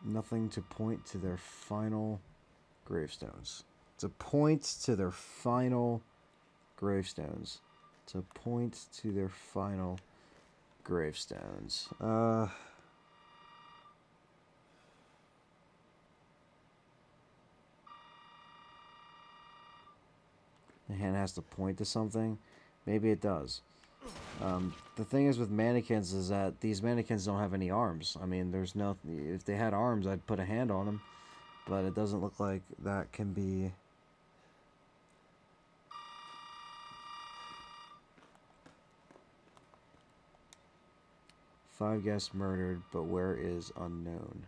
Nothing to point to their final gravestones. To point to their final gravestones. To point to their final gravestones. The hand has to point to something. Maybe it does. The thing is with mannequins is that these mannequins don't have any arms. I mean, there's no... If they had arms, I'd put a hand on them. But it doesn't look like that can be... Five guests murdered, but where is unknown.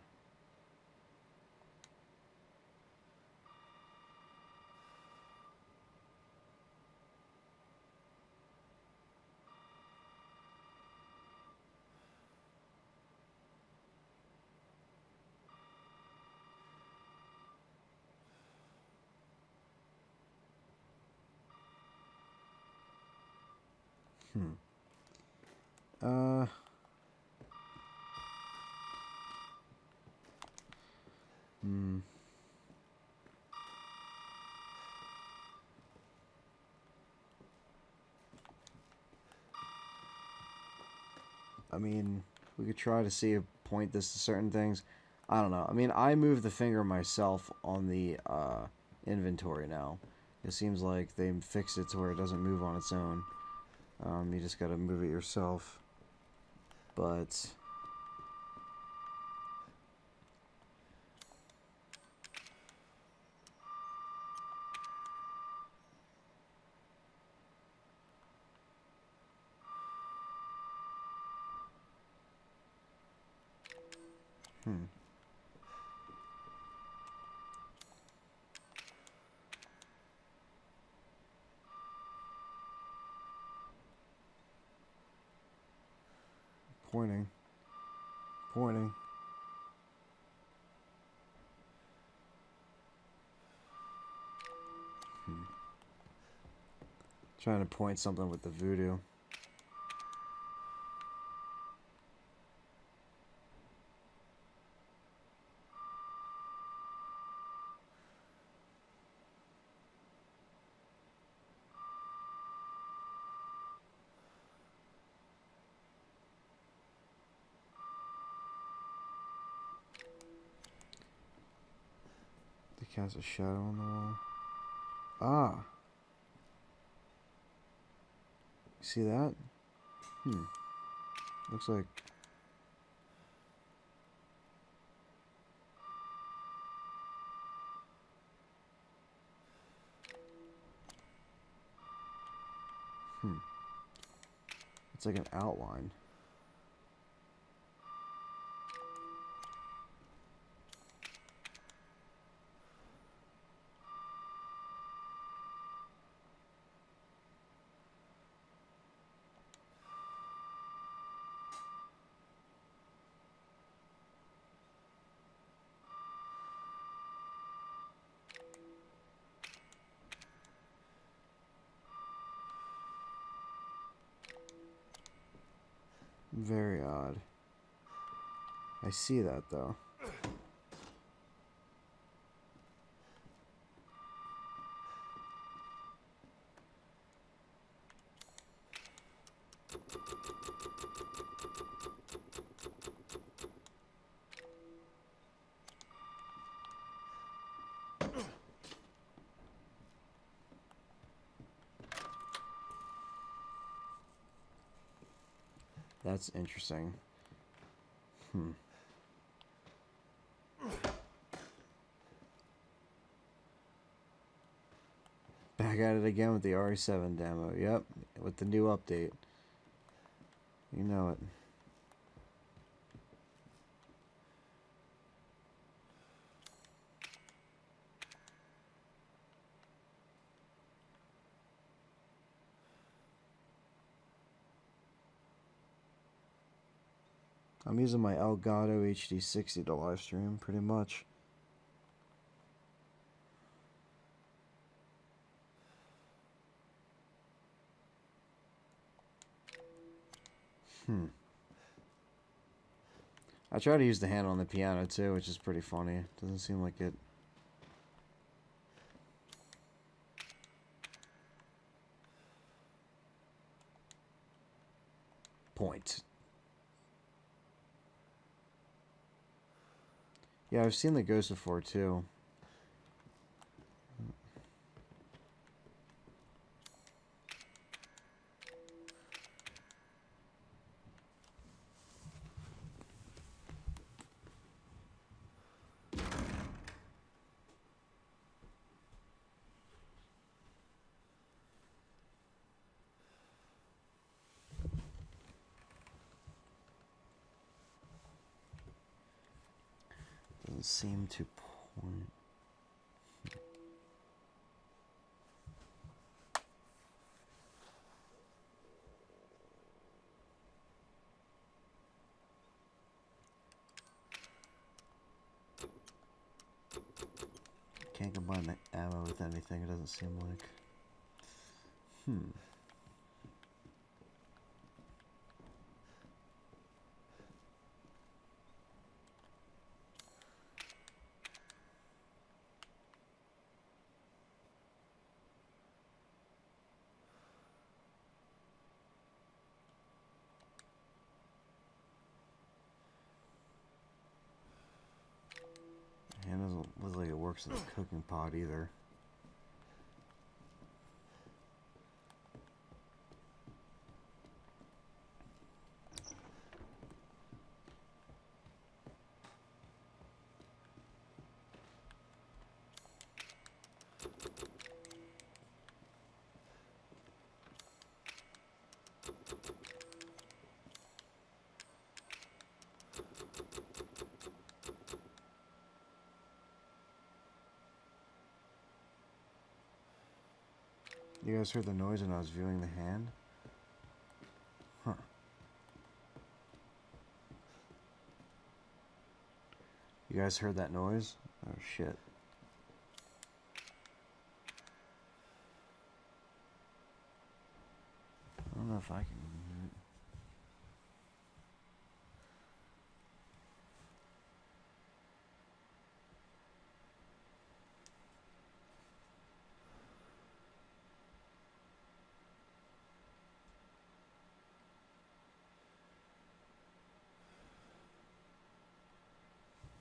I mean, we could try to see if point this to certain things. I don't know. I mean, I moved the finger myself on the inventory now. It seems like they fixed it to where it doesn't move on its own. You just gotta move it yourself. But... Hmm. Pointing. Pointing. Trying to point something with the voodoo. They cast a shadow on the wall. Ah. See that? Looks like... It's like an outline. Very odd. I see that though. That's interesting. Back at it again with the RE7 demo. Yep, with the new update. You know it. I'm using my Elgato HD60 to live stream, pretty much. I try to use the hand on the piano too, which is pretty funny. Doesn't seem like it. Point. Yeah, I've seen the ghost before too. Doesn't seem to point. Can't combine the ammo with anything, it doesn't seem like. And it doesn't look like it works in the cooking pot either. You guys heard the noise when I was viewing the hand? Huh. You guys heard that noise? Oh shit. I don't know if I can hear it.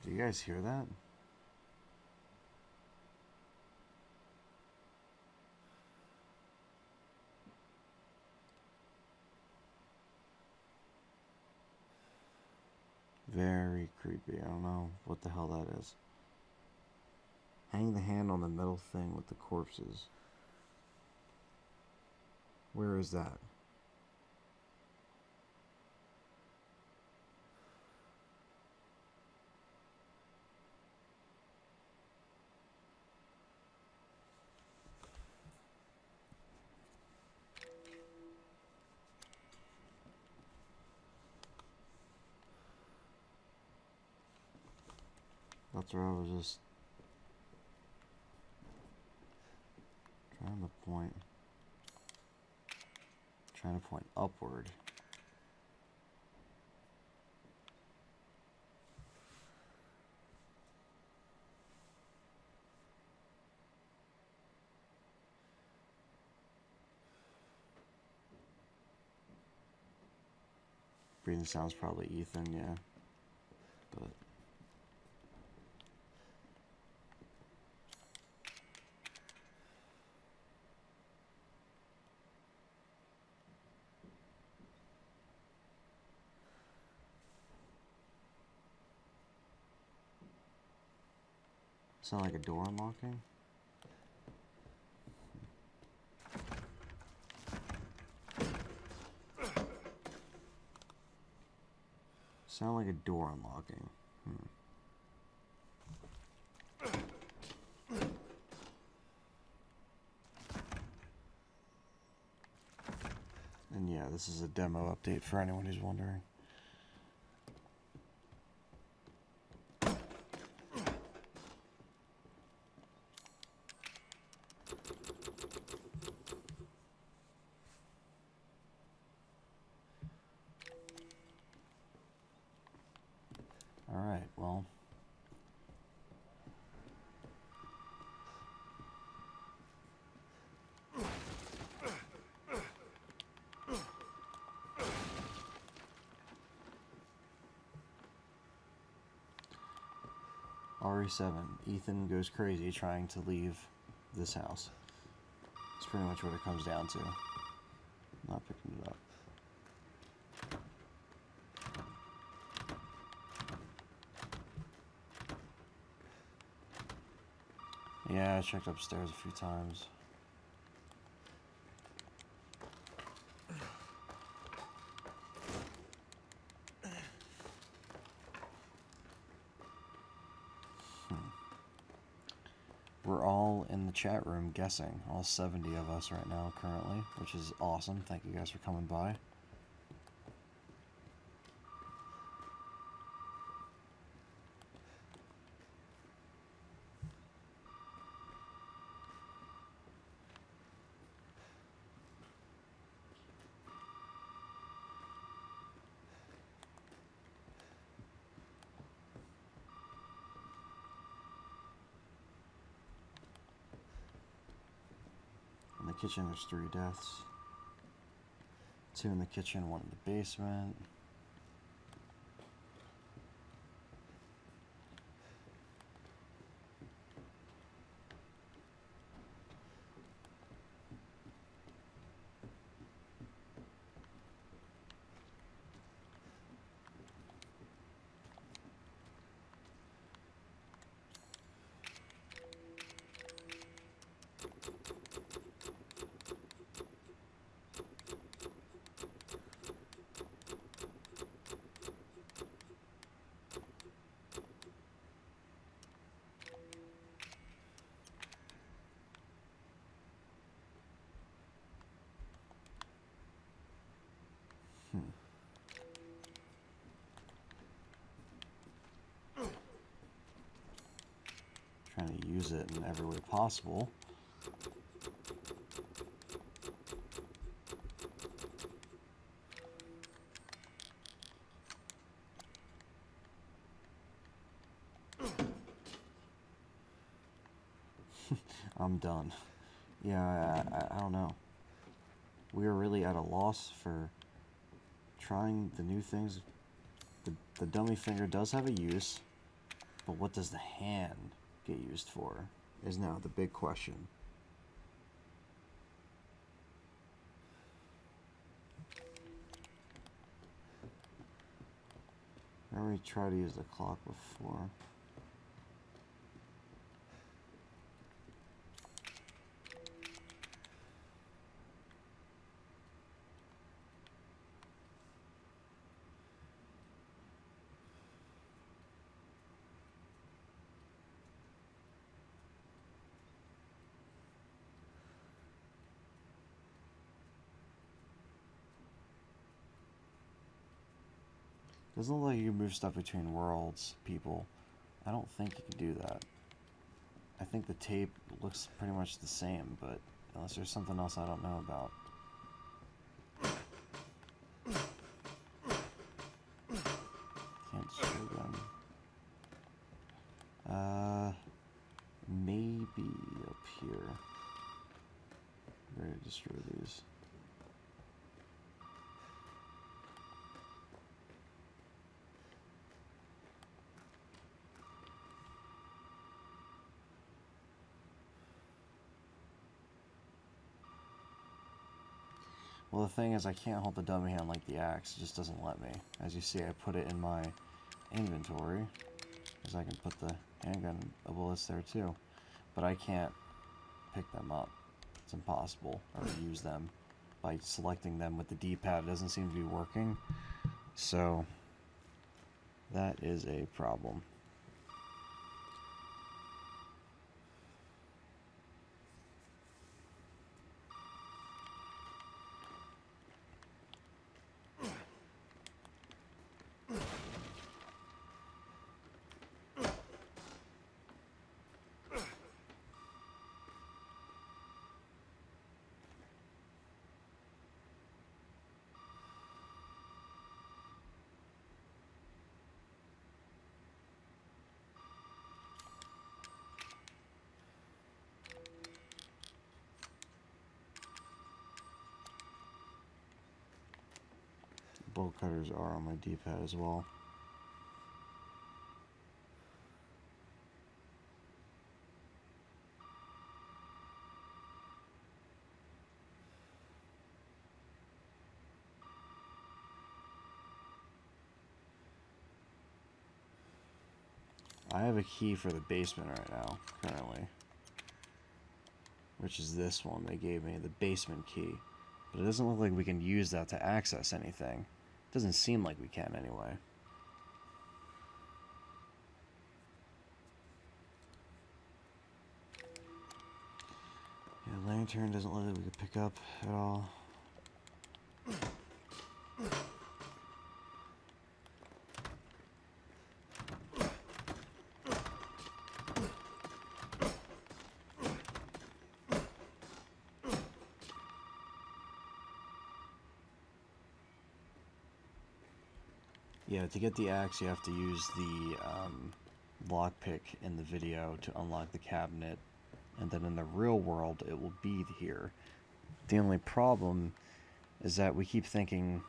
Do you guys hear that? Very creepy. I don't know what the hell that is. Hang the hand on the metal thing with the corpses. Where is that? That's where I was just trying to point upward. Breathing sounds probably Ethan, yeah. But sound like a door unlocking? Sound like a door unlocking. And yeah, this is a demo update for anyone who's wondering. Alright, well. RE7. Ethan goes crazy trying to leave this house. That's pretty much what it comes down to. Not picking it up. Yeah, I checked upstairs a few times. We're all in the chat room guessing. All 70 of us right now currently, which is awesome. Thank you guys for coming by. In the kitchen, there's 3 deaths. 2 in the kitchen, 1 in the basement. use it in every way possible. I'm done. Yeah, I don't know. We are really at a loss for trying the new things. The dummy finger does have a use, but what does the hand get used for is now the big question. I already tried to use the clock before. Doesn't look like you can move stuff between worlds, people. I don't think you can do that. I think the tape looks pretty much the same, but unless there's something else I don't know about. Can't destroy them. Maybe up here. Ready to destroy these. Well, the thing is, I can't hold the dummy hand like the axe. It just doesn't let me. As you see, I put it in my inventory, because I can put the handgun bullets there too. But I can't pick them up. It's impossible. Or use them by selecting them with the D-pad. It doesn't seem to be working. So, that is a problem. Bolt cutters are on my D-pad as well. I have a key for the basement right now, currently. Which is this one they gave me, the basement key. But it doesn't look like we can use that to access anything. Doesn't seem like we can anyway. Yeah, lantern doesn't look like we could pick up at all. Yeah, to get the axe, you have to use the lockpick in the video to unlock the cabinet, and then in the real world, it will be here. The only problem is that we keep thinking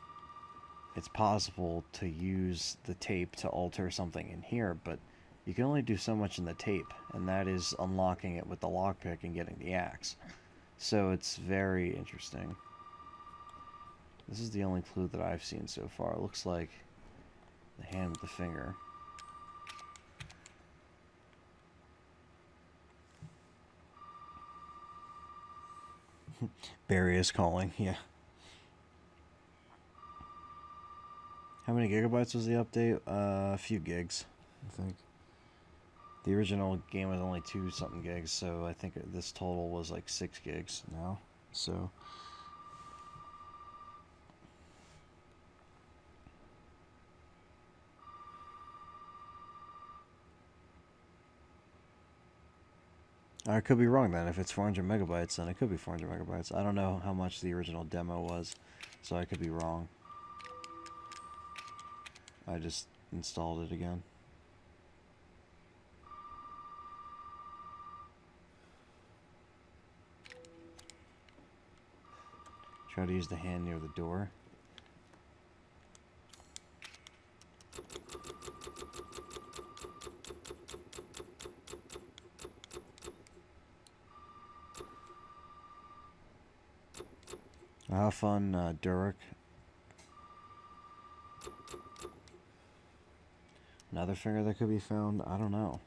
it's possible to use the tape to alter something in here, but you can only do so much in the tape, and that is unlocking it with the lockpick and getting the axe. So it's very interesting. This is the only clue that I've seen so far. It looks like the hand with the finger. Barry is calling, yeah. How many gigabytes was the update? A few gigs, I think. The original game was only 2-something gigs, so I think this total was like 6 gigs now. So I could be wrong then. If it's 400 megabytes, then it could be 400 megabytes. I don't know how much the original demo was, so I could be wrong. I just installed it again. Try to use the hand near the door. Have fun, Durek. Another finger that could be found? I don't know.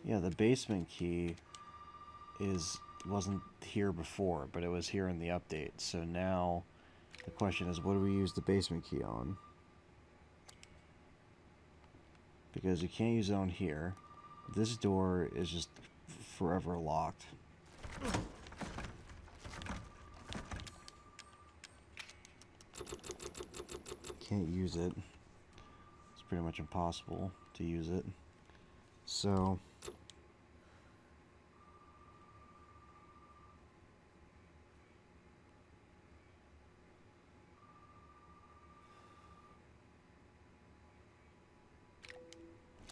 Yeah, the basement key wasn't here before, but it was here in the update. So now the question is, what do we use the basement key on? Because you can't use it on here. This door is just forever locked. Can't use it. It's pretty much impossible to use it. So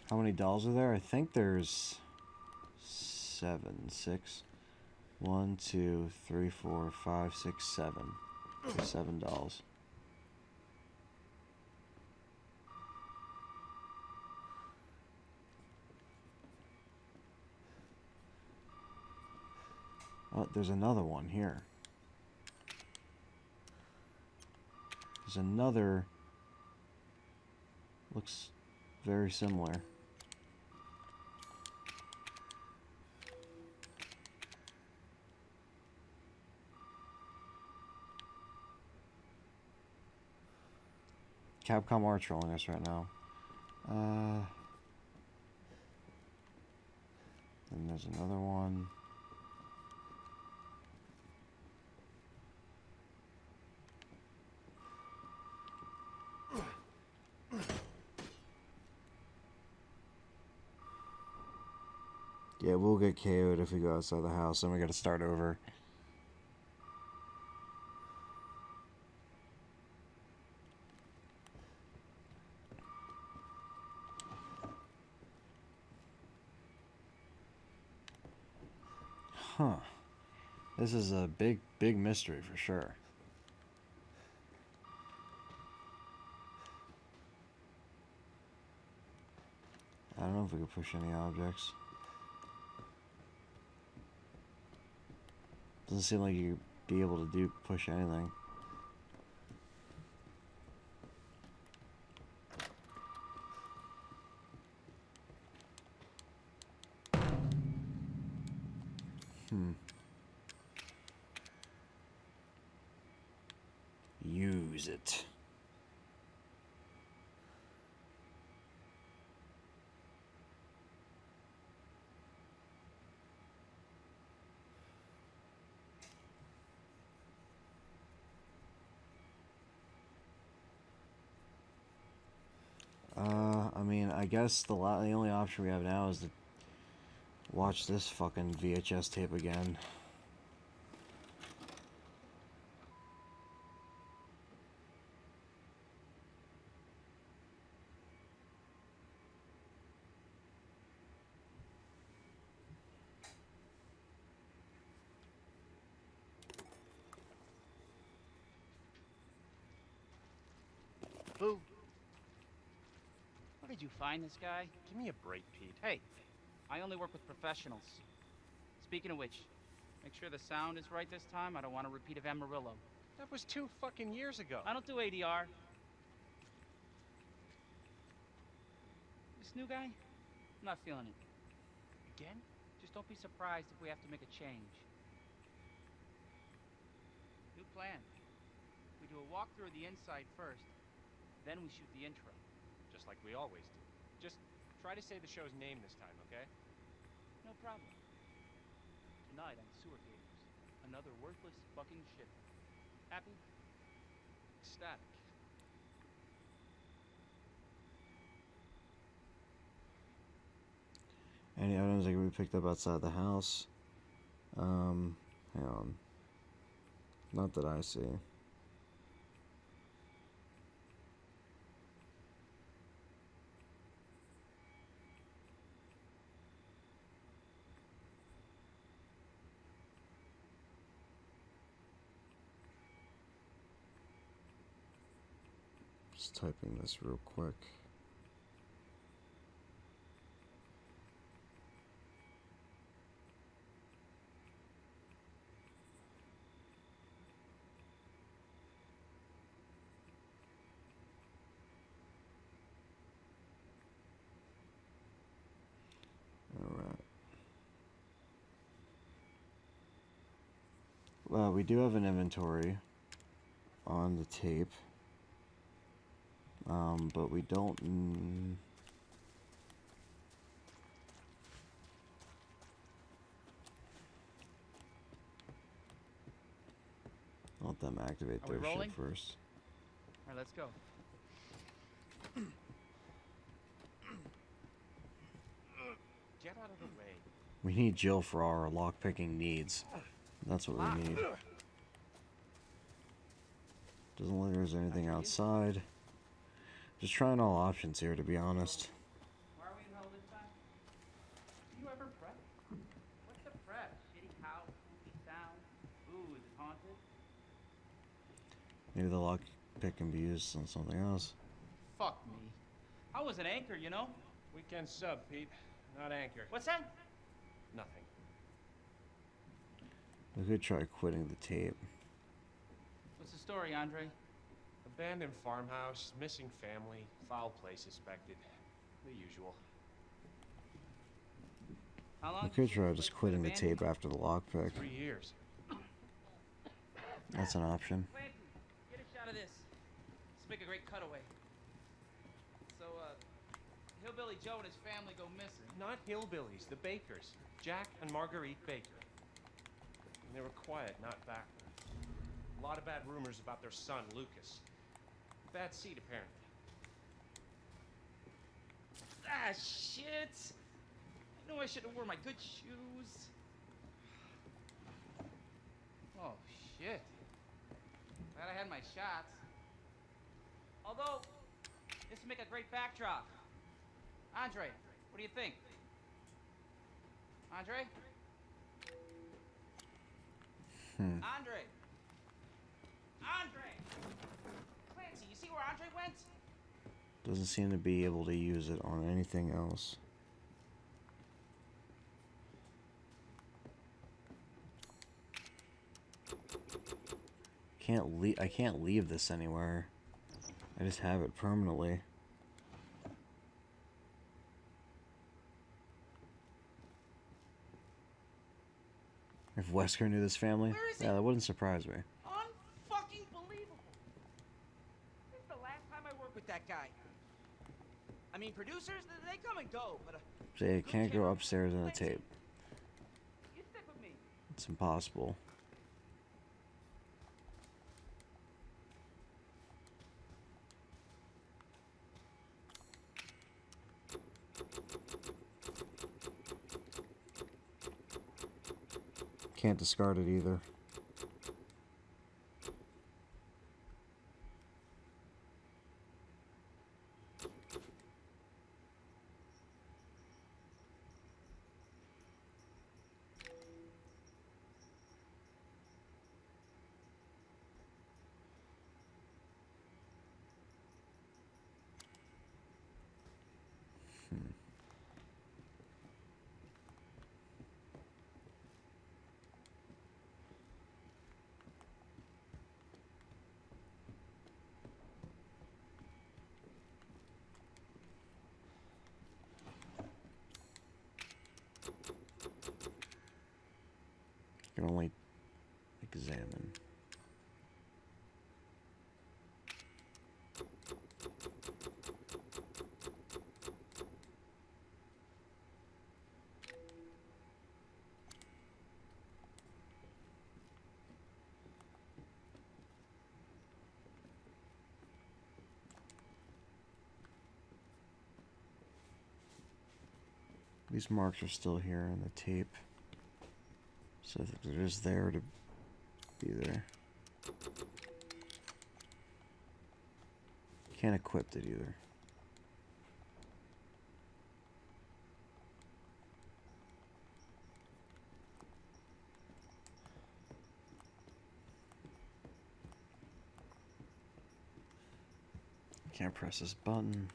how many dolls are there? I think there's 7, 6. 1, 2, 3, 4, 5, 6, 7. There's 7 dolls. Oh, there's another one here. There's another. Looks very similar. Capcom are trolling us right now. Then there's another one. Yeah, we'll get KO'd if we go outside the house, then we gotta start over. Huh. This is a big, big mystery for sure. I don't know if we can push any objects. Doesn't seem like you'd be able to push anything. Use it. I mean, I guess the only option we have now is to watch this fucking VHS tape again. Boo. did you find this guy? Give me a break, Pete. Hey, I only work with professionals. Speaking of which, make sure the sound is right this time. I don't want a repeat of Amarillo. That was 2 fucking years ago. I don't do ADR. This new guy? I'm not feeling it. Again? Just don't be surprised if we have to make a change. New plan. We do a walkthrough of the inside first, then we shoot the intro. Just like we always do. Just try to say the show's name this time, okay? No problem. Tonight on Sewer Gators, another worthless fucking shit. Happy? Ecstatic. Any items that can be picked up outside the house? Hang on. Not that I see. Just typing this real quick. Alright. Well, we do have an inventory on the tape. But we don't... Let them activate Are we their shit rolling? first. Alright, let's go. Get out of the way. We need Jill for our lockpicking needs. That's what we need. Doesn't look like there's anything outside. Just trying all options here, to be honest. Why are we in hell this time? Do you ever prep? What's the prep? Shitty house, spooky sound. Ooh, is it haunted? Maybe the lockpick can be used on something else. Fuck me. I was an anchor, you know? Weekend sub, Pete. Not anchor. What's that? Nothing. We could try quitting the tape. What's the story, Andre? Abandoned farmhouse, missing family, foul play suspected. The usual. How long? We could try just quitting the tape after the lockpick. 3 years. That's an option. Clancy, get a shot of this. Let's make a great cutaway. So, Hillbilly Joe and his family go missing. Not hillbillies, the Bakers. Jack and Marguerite Baker. And they were quiet, not backward. A lot of bad rumors about their son, Lucas. Bad seed, apparently. Ah, shit! I knew I should have worn my good shoes. Oh, shit. Glad I had my shots. Although, this would make a great backdrop. Andre, what do you think? Andre? Andre! Andre! Clancy, you see where Andre went? Doesn't seem to be able to use it on anything else. I can't leave this anywhere. I just have it permanently. If Wesker knew this family, Where is he? yeah, that wouldn't surprise me. Unfucking believable. This is the last time I work with that guy. I mean, producers, they come and go, but Say it can't go upstairs in the tape. you stick with me. It's impossible. Can't discard it either. can only examine. These marks are still here in the tape, so they're just there to be there. Can't equip it either. Can't press this button.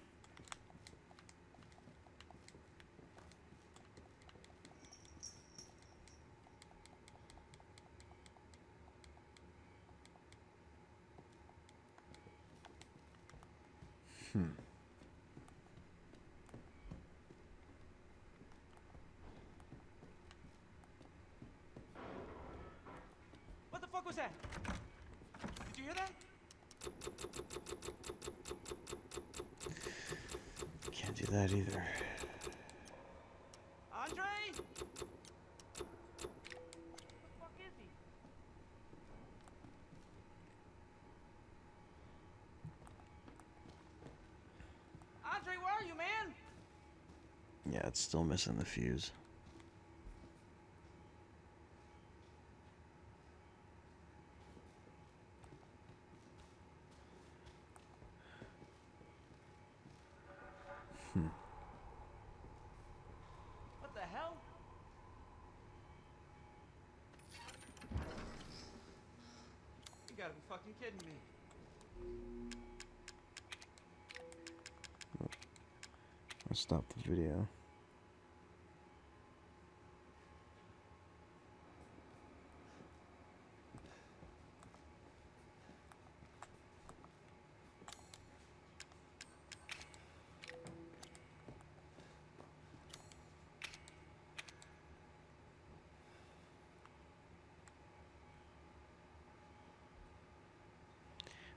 What the fuck was that? Did you hear that? Can't do that either. Andre? Where the fuck is he? Andre, where are you, man? Yeah, it's still missing the fuse. What the hell? You gotta be fucking kidding me. I'll stop the video.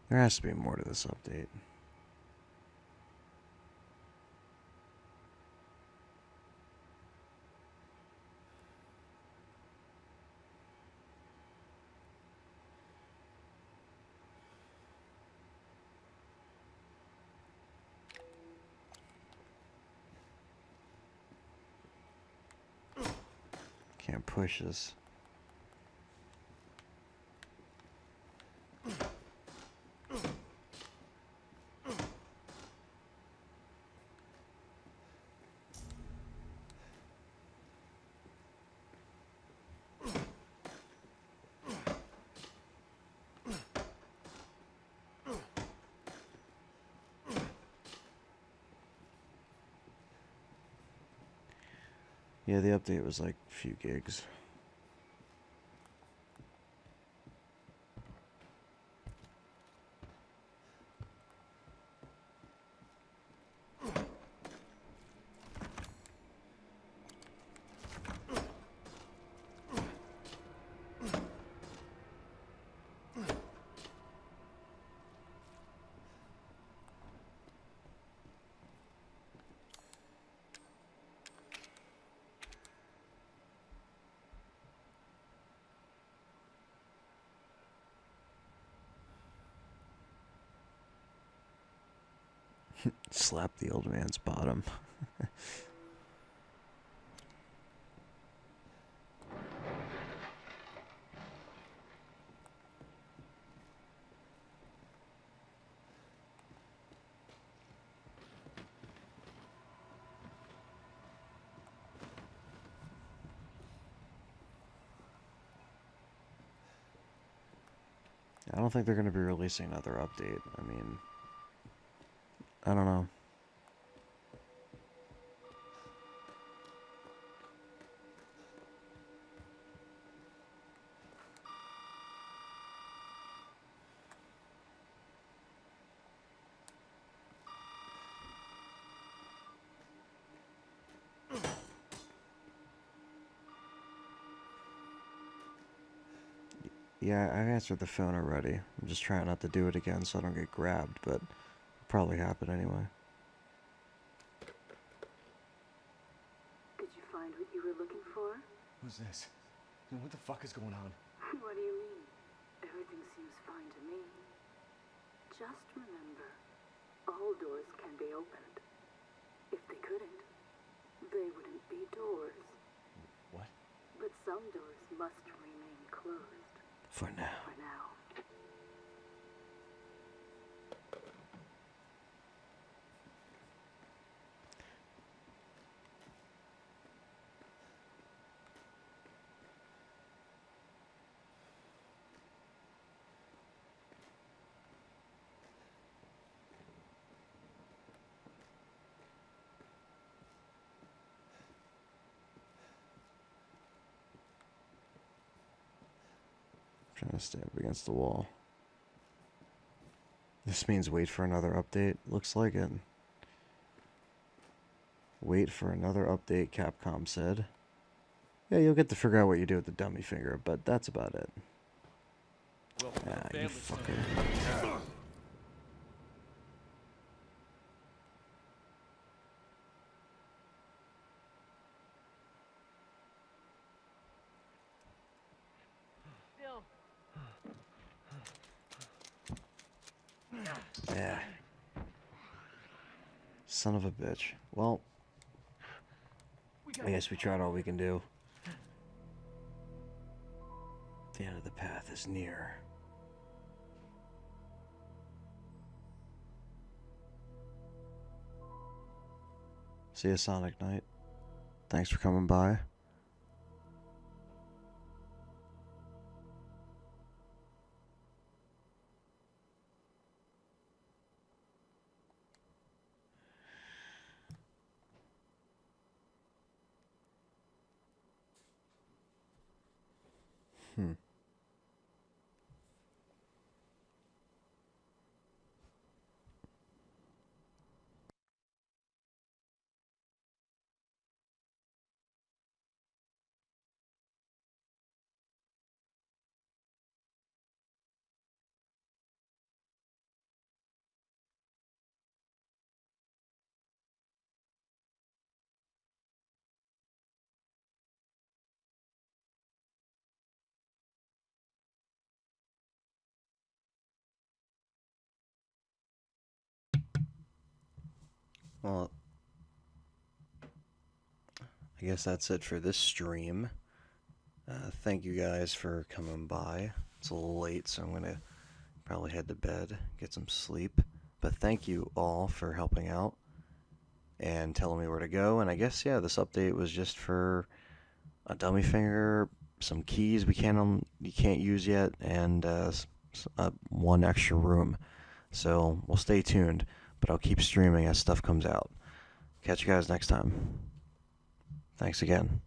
There has to be more to this update. Can't push this. Yeah, the update was like a few gigs. Slap the old man's bottom. I don't think they're going to be releasing another update. I mean, I don't know. Yeah, I answered the phone already. I'm just trying not to do it again so I don't get grabbed, but it'll probably happen anyway. Did you find what you were looking for? Who's this? What the fuck is going on? What do you mean? Everything seems fine to me. Just remember, all doors can be opened. If they couldn't, they wouldn't be doors. What? But some doors must remain closed. For now. For now. Trying to stay up against the wall. This means wait for another update. Looks like it. Wait for another update, Capcom said. Yeah, you'll get to figure out what you do with the dummy finger, but that's about it. Ah, you fucker. Yeah. Son of a bitch. Well, I guess we tried all we can do. The end of the path is near. See you, Sonic Knight. Thanks for coming by. Well, I guess that's it for this stream. Thank you guys for coming by. It's a little late, so I'm going to probably head to bed, get some sleep. But thank you all for helping out and telling me where to go. And I guess, yeah, this update was just for a dummy finger, some keys you can't use yet, and one extra room. So we'll stay tuned, but I'll keep streaming as stuff comes out. Catch you guys next time. Thanks again.